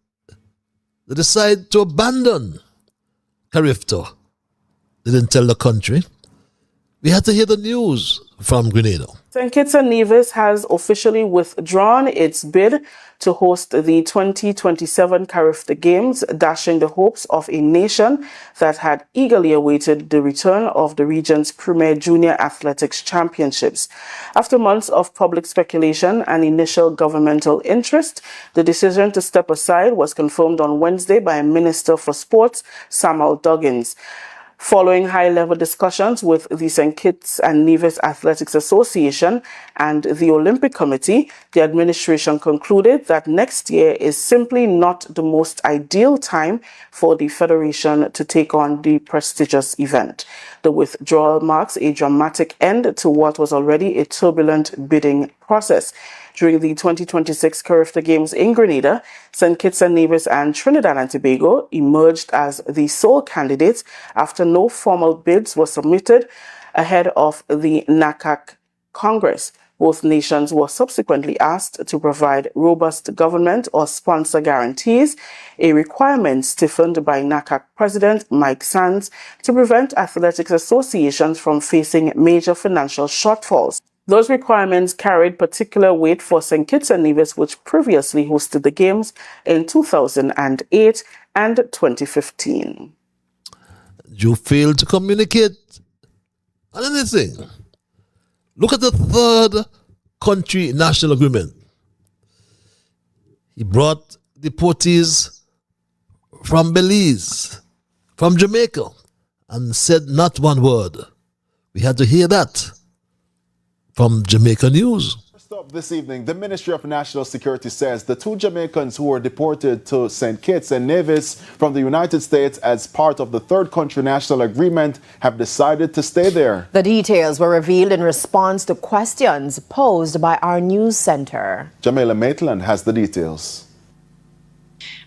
They decide to abandon Carifto. They didn't tell the country. We had to hear the news from Grenada. St. Kitts and Nevis has officially withdrawn its bid to host the 2027 Carifta Games, dashing the hopes of a nation that had eagerly awaited the return of the region's premier junior athletics championships. After months of public speculation and initial governmental interest, the decision to step aside was confirmed on Wednesday by Minister for Sports, Samuel Duggins. Following high-level discussions with the St. Kitts and Nevis Athletics Association and the Olympic Committee, the administration concluded that next year is simply not the most ideal time for the federation to take on the prestigious event. The withdrawal marks a dramatic end to what was already a turbulent bidding process. During the 2026 Carifta Games in Grenada, St. Kitts and Nevis and Trinidad and Tobago emerged as the sole candidates after no formal bids were submitted ahead of the NACAC Congress. Both nations were subsequently asked to provide robust government or sponsor guarantees, a requirement stiffened by NACAC President Mike Sands to prevent athletics associations from facing major financial shortfalls. Those requirements carried particular weight for St. Kitts and Nevis, which previously hosted the Games in 2008 and 2015. You failed to communicate on anything. Look at the third country national agreement. He brought deportees from Belize, from Jamaica, and said not one word. We had to hear that from Jamaica News. First up this evening, the Ministry of National Security says the two Jamaicans who were deported to St. Kitts and Nevis from the United States as part of the Third Country National Agreement have decided to stay there. The details were revealed in response to questions posed by our news center. Jamila Maitland has the details.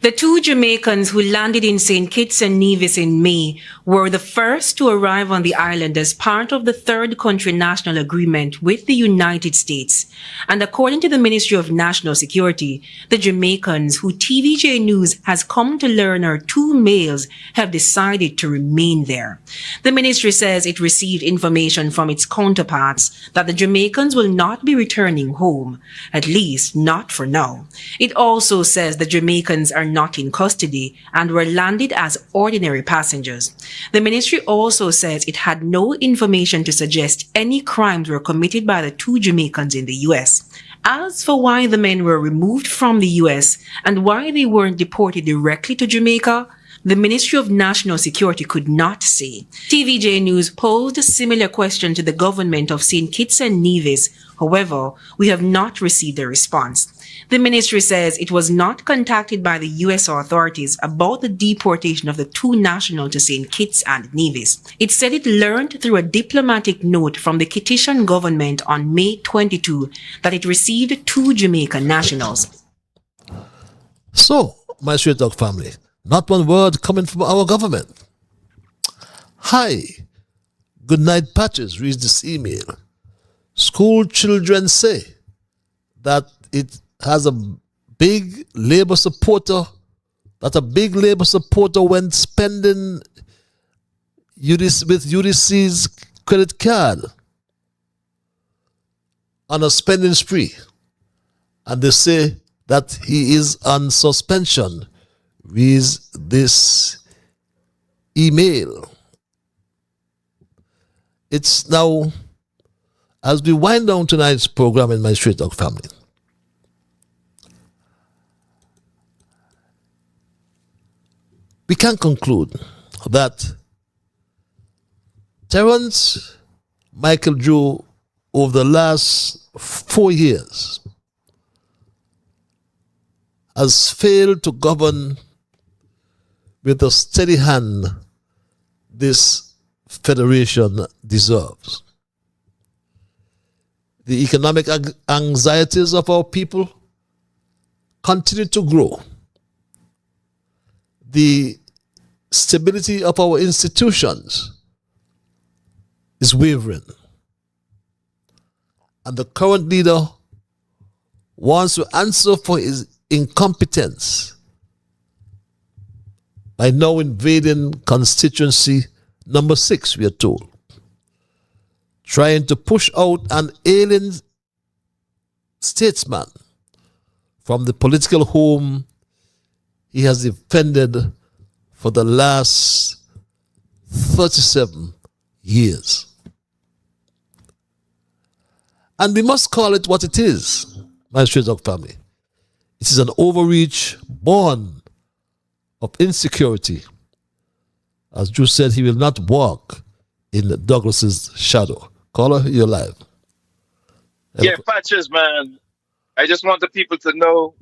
The two Jamaicans who landed in St. Kitts and Nevis in May were the first to arrive on the island as part of the Third Country National Agreement with the United States. And according to the Ministry of National Security, the Jamaicans, who TVJ News has come to learn are two males, have decided to remain there. The ministry says it received information from its counterparts that the Jamaicans will not be returning home, at least not for now. It also says the Jamaicans are not in custody and were landed as ordinary passengers. The ministry also says it had no information to suggest any crimes were committed by the two Jamaicans in the U.S. As for why the men were removed from the U.S. and why they weren't deported directly to Jamaica, the Ministry of National Security could not say. TVJ News posed a similar question to the government of St. Kitts and Nevis. However, we have not received a response. The ministry says it was not contacted by the U.S. authorities about the deportation of the two nationals to St. Kitts and Nevis. It said it learned through a diplomatic note from the Kittitian government on May 22 that it received two Jamaican nationals. So, my Straight Talk family, not one word coming from our government. Hi, good night patches reads this email. School children say that it has a big labor supporter when spending with UDC's credit card on a spending spree. And they say that he is on suspension. Reads this email. It's now, as we wind down tonight's program in my Straight Talk family, we can conclude that Terence Michael Drew, over the last 4 years, has failed to govern with a steady hand this federation deserves. The economic anxieties of our people continue to grow. The stability of our institutions is wavering. And the current leader wants to answer for his incompetence by now invading constituency number 6, we are told, trying to push out an alien statesman from the political home he has defended for the last 37 years. And we must call it what it is, my Straight Talk family. It is an overreach born of insecurity. As Drew said, he will not walk in Douglas's shadow. Caller, you're live. Yeah, Patches, man. I just want the people to know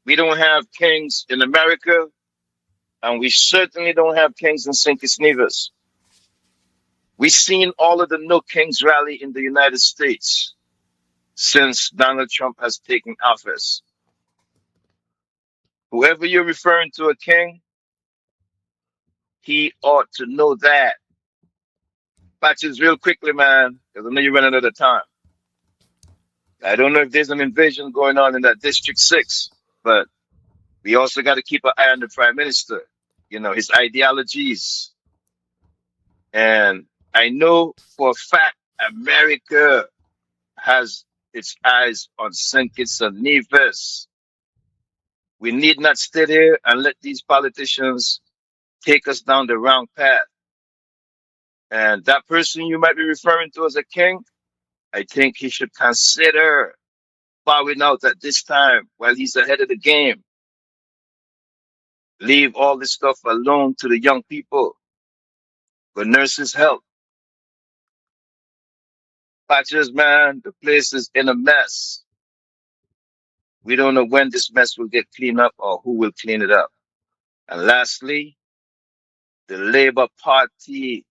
we don't have kings in America, and we certainly don't have kings in St. Kitts Nevis. We've seen all of the No Kings rally in the United States since Donald Trump has taken office. Whoever you're referring to a king, he ought to know that. Patches, real quickly, man, because I know you're running out of time. I don't know if there's an invasion going on in that District 6, but we also got to keep an eye on the Prime Minister, you know, his ideologies. And I know for a fact America has its eyes on St. Kitts and Nevis. We need not stay there and let these politicians take us down the wrong path. And that person you might be referring to as a king, I think he should consider bowing out at this time while he's ahead of the game. Leave all this stuff alone to the young people. But nurses help. Patches, man, the place is in a mess. We don't know when this mess will get cleaned up or who will clean it up. And lastly, the Labour Party,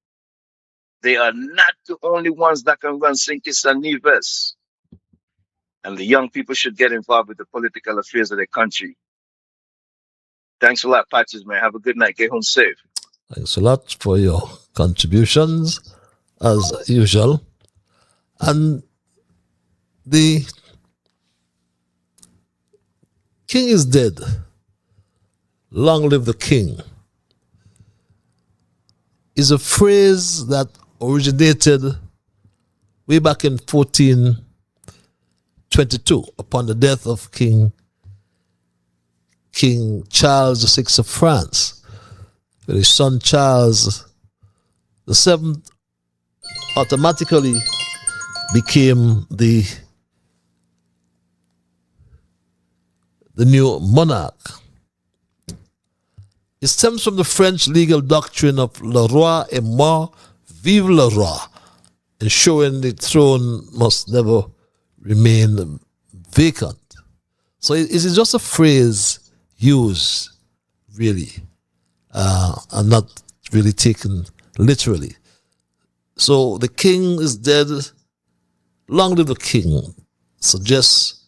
they are not the only ones that can run St. Kitts and Nevis. And the young people should get involved with the political affairs of their country. Thanks a lot, Patches, man. Have a good night. Get home safe. Thanks a lot for your contributions, as usual. And the king is dead. Long live the king is a phrase that originated way back in 1422 upon the death of King Charles VI of France. His son Charles VII automatically became the new monarch. It stems from the French legal doctrine of le roi est mort, vive le roi, ensuring the throne must never remain vacant. So it is just a phrase used, really, and not really taken literally. So the king is dead. Long live the king suggests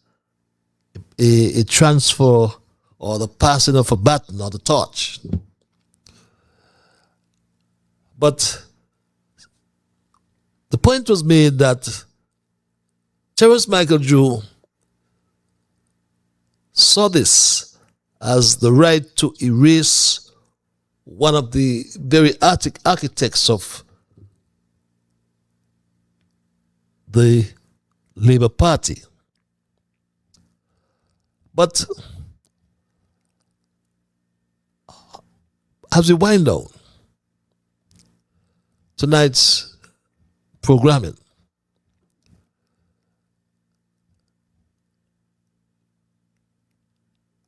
a transfer or the passing of a baton or the torch. But the point was made that Terence Michael Drew saw this as the right to erase one of the very architects of the Labour Party. But as we wind down tonight's programming,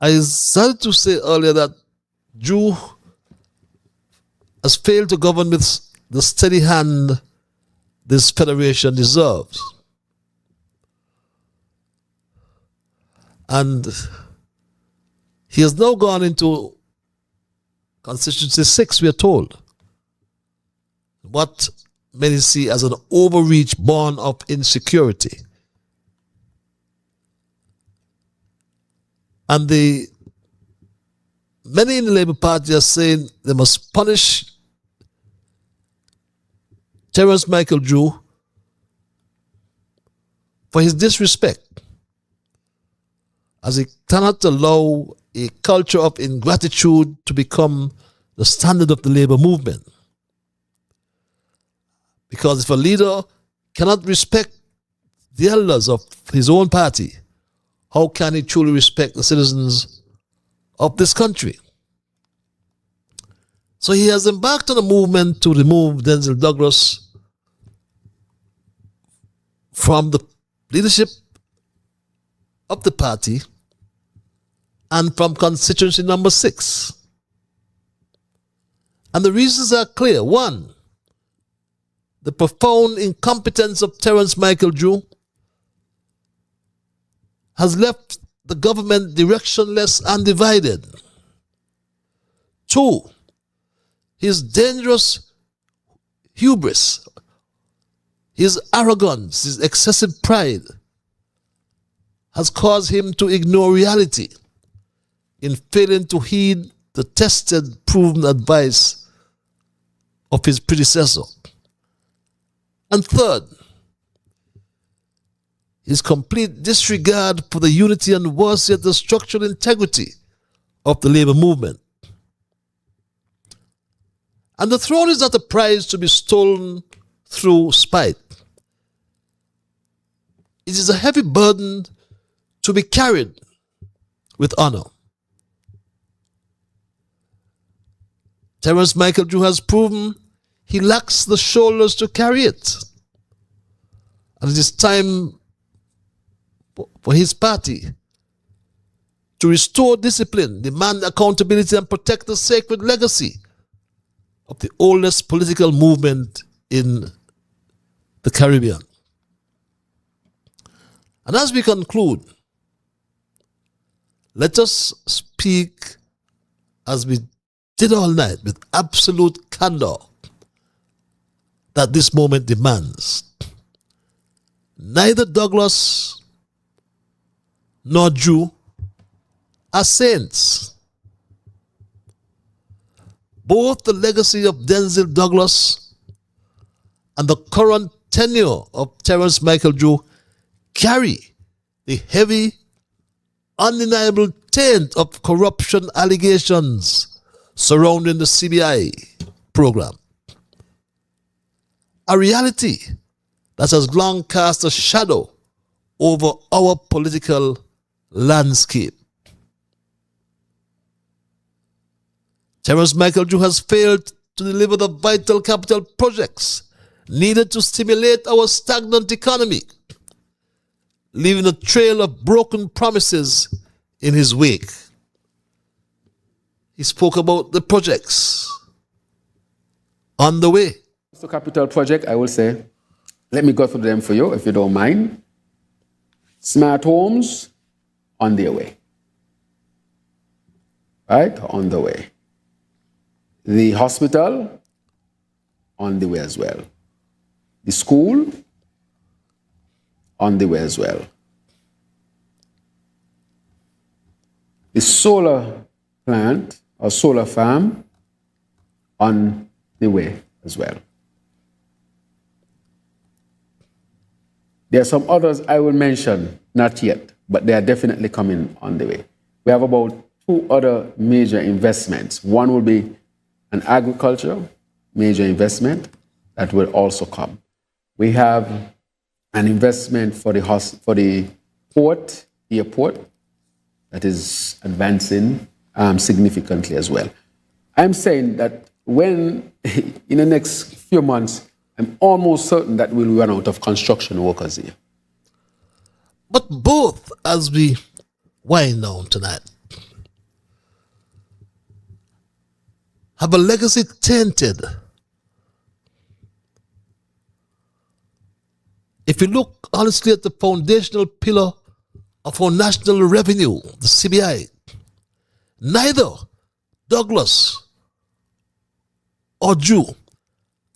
I started to say earlier that Drew has failed to govern with the steady hand this federation deserves. And he has now gone into Constituency 6, we are told. What many see as an overreach born of insecurity. And many in the Labour Party are saying they must punish Terence Michael Drew for his disrespect, as he cannot allow a culture of ingratitude to become the standard of the Labour movement. Because if a leader cannot respect the elders of his own party, how can he truly respect the citizens of this country? So he has embarked on a movement to remove Denzel Douglas from the leadership of the party and from constituency number 6. And the reasons are clear. One, the profound incompetence of Terence Michael Drew has left the government directionless and divided. 2, his dangerous hubris, his arrogance, his excessive pride has caused him to ignore reality in failing to heed the tested, proven advice of his predecessor. And third, his complete disregard for the unity and worse yet the structural integrity of the Labour movement. And the throne is not a prize to be stolen through spite. It is a heavy burden to be carried with honor. Terence Michael Drew has proven he lacks the shoulders to carry it. And it is time for his party to restore discipline, demand accountability, and protect the sacred legacy of the oldest political movement in the Caribbean. And as we conclude, let us speak as we did all night with absolute candor that this moment demands. Neither Douglas nor Drew are saints. Both the legacy of Denzel Douglas and the current tenure of Terrence Michael Drew carry the heavy, undeniable taint of corruption allegations surrounding the CBI program. A reality that has long cast a shadow over our political landscape. Terrence Michael Drew has failed to deliver the vital capital projects needed to stimulate our stagnant economy, leaving a trail of broken promises in his wake. He spoke about the projects on the way. So capital project, I will say, let me go through them for you, if you don't mind. Smart homes, on their way. Right? On the way. The hospital, on the way as well. The school, on the way as well. The solar plant or solar farm, on the way as well. There are some others I will mention, not yet, but they are definitely coming on the way. We have about 2 other major investments. One will be an agriculture major investment that will also come. We have an investment for the port, airport, that is advancing significantly as well. I'm saying that when, in the next few months, I'm almost certain that we'll run out of construction workers here. But both, as we wind down tonight, have a legacy tainted. If you look honestly at the foundational pillar of our national revenue, the CBI, neither Douglas or Drew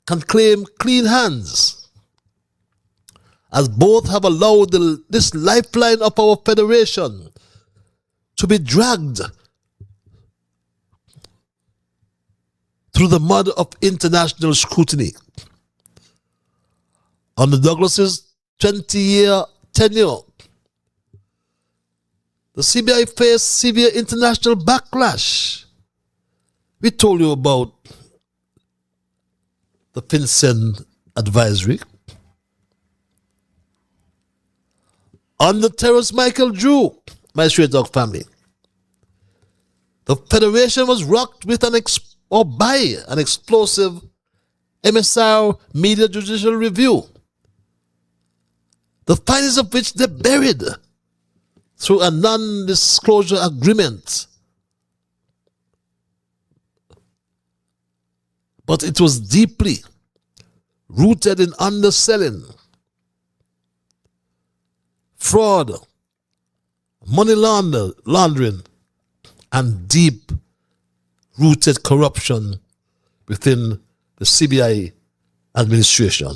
can claim clean hands, as both have allowed this lifeline of our federation to be dragged through the mud of international scrutiny. Under Douglas's 20-year tenure, the CBI faced severe international backlash. We told you about the FinCEN advisory. Under Terrence Michael Drew, my straight dog family, the Federation was rocked with by an explosive MSR media judicial review, the findings of which they buried through a non-disclosure agreement. But it was deeply rooted in underselling, fraud, money laundering, and deep-rooted corruption within the CBI administration.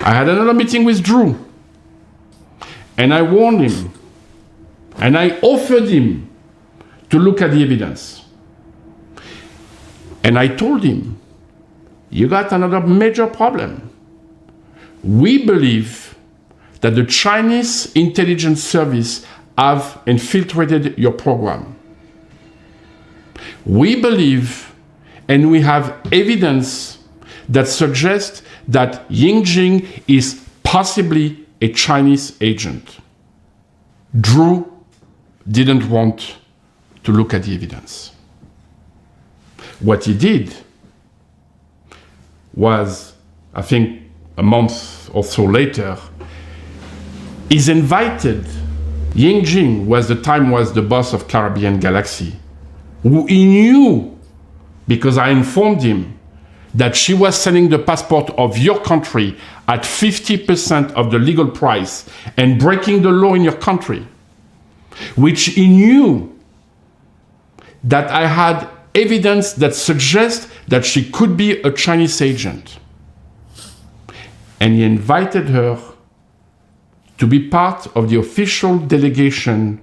I had another meeting with Drew, and I warned him, and I offered him to look at the evidence. And I told him, you got another major problem. We believe that the Chinese intelligence service have infiltrated your program. We believe, and we have evidence that suggests that Ying is possibly a Chinese agent. Drew didn't want to look at the evidence. What he did was, I think, a month or so later, he's invited. Ying Jing was the boss of Caribbean Galaxy, who he knew, because I informed him, that she was selling the passport of your country at 50% of the legal price and breaking the law in your country, which he knew that I had evidence that suggests that she could be a Chinese agent. And he invited her to be part of the official delegation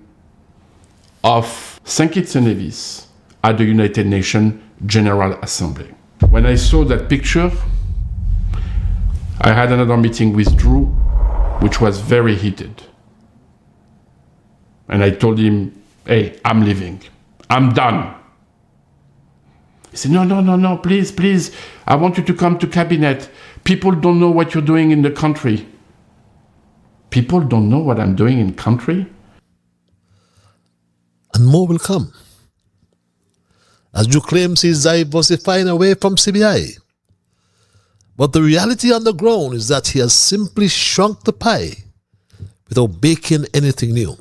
of St. Kitts and Nevis at the United Nations General Assembly. When I saw that picture, I had another meeting with Drew, which was very heated. And I told him, hey, I'm leaving. I'm done. He said, no, please. I want you to come to cabinet. People don't know what you're doing in the country. People don't know what I'm doing in country? And more will come. As Drew claims he's diversifying away from CBI. But the reality on the ground is that he has simply shrunk the pie without baking anything new.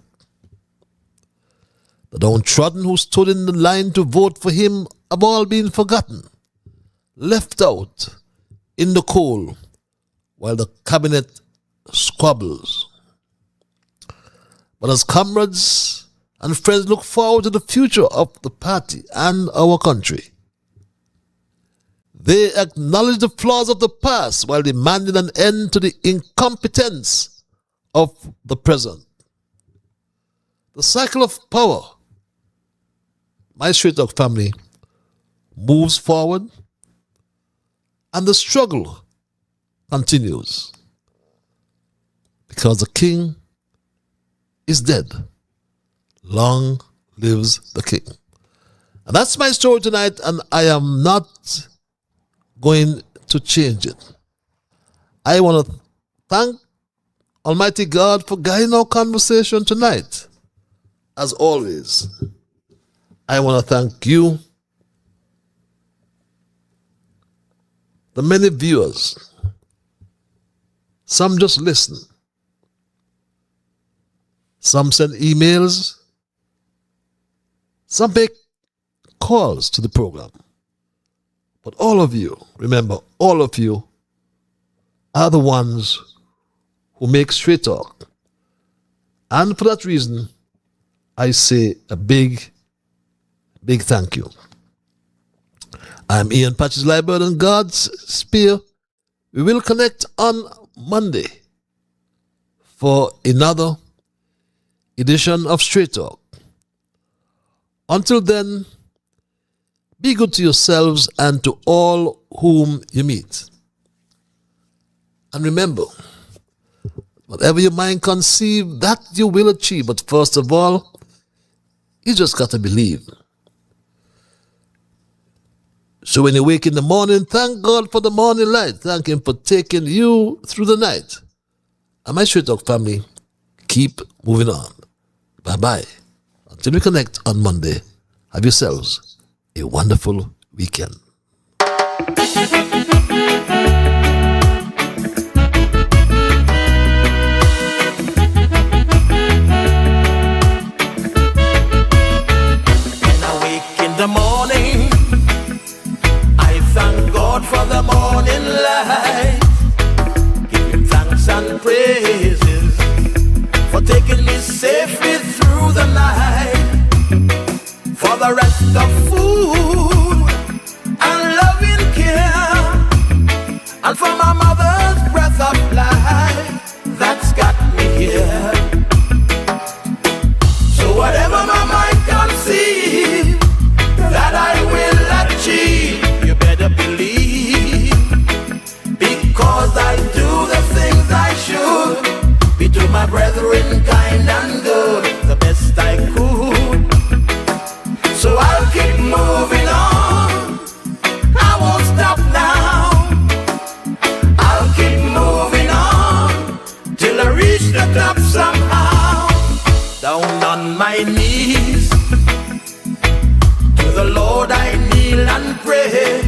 The downtrodden who stood in the line to vote for him have all been forgotten, left out in the cold while the cabinet squabbles. But as comrades and friends look forward to the future of the party and our country, they acknowledge the flaws of the past while demanding an end to the incompetence of the present. The cycle of power, my Straight Talk family, moves forward and the struggle continues because the king is dead. Long lives the king. And that's my story tonight, and I am not going to change it. I want to thank Almighty God for guiding our conversation tonight. As always, I want to thank you, the many viewers. Some just listen. Some send emails. Some make calls to the program. But all of you, remember, all of you are the ones who make Straight Talk. And for that reason, I say a big, big thank you. I'm Ian Patches Liebert and God's Spear. We will connect on Monday for another edition of Straight Talk. Until then, be good to yourselves and to all whom you meet. And remember, whatever your mind conceive, that you will achieve. But first of all, you just got to believe. So when you wake in the morning, thank God for the morning light. Thank Him for taking you through the night. And my Straight Talk family, keep moving on. Bye-bye. Until we connect on Monday, have yourselves a wonderful weekend. The morning, I thank God for the morning light. Give Him thanks and praises for taking me safely through the night. For the rest of food and loving care, and for my mother's breath of life that's got me here. So whatever my mind conceives that I will achieve, you better believe, because I do the things I should, be to my brethren kind and good, the best I could. So I'll keep moving on, I won't stop now. I'll keep moving on till I reach the top somehow. Down on my knees to the Lord I kneel and pray,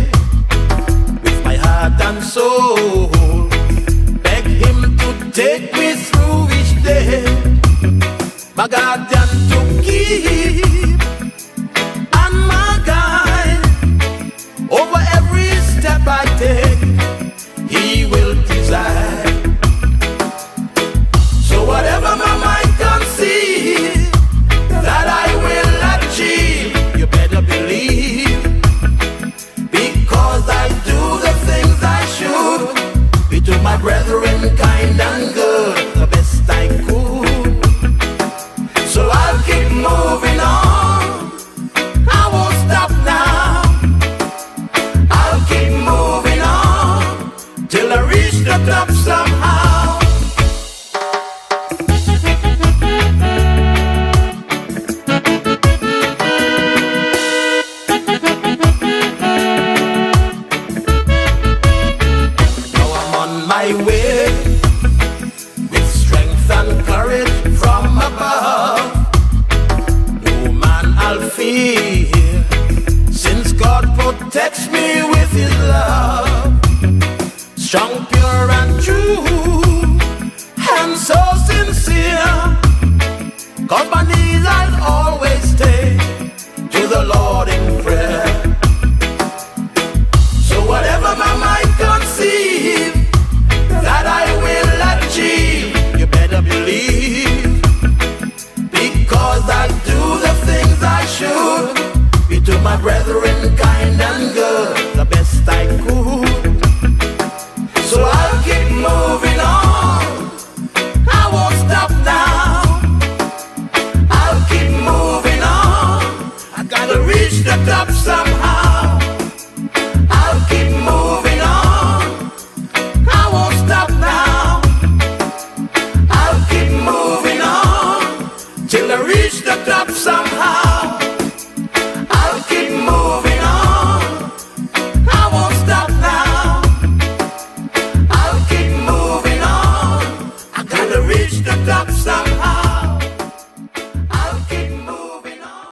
with my heart and soul reach the top somehow. Now I'm on my way with strength and courage from above. No man I'll fear, since God protects me with his love. Strong, pure, and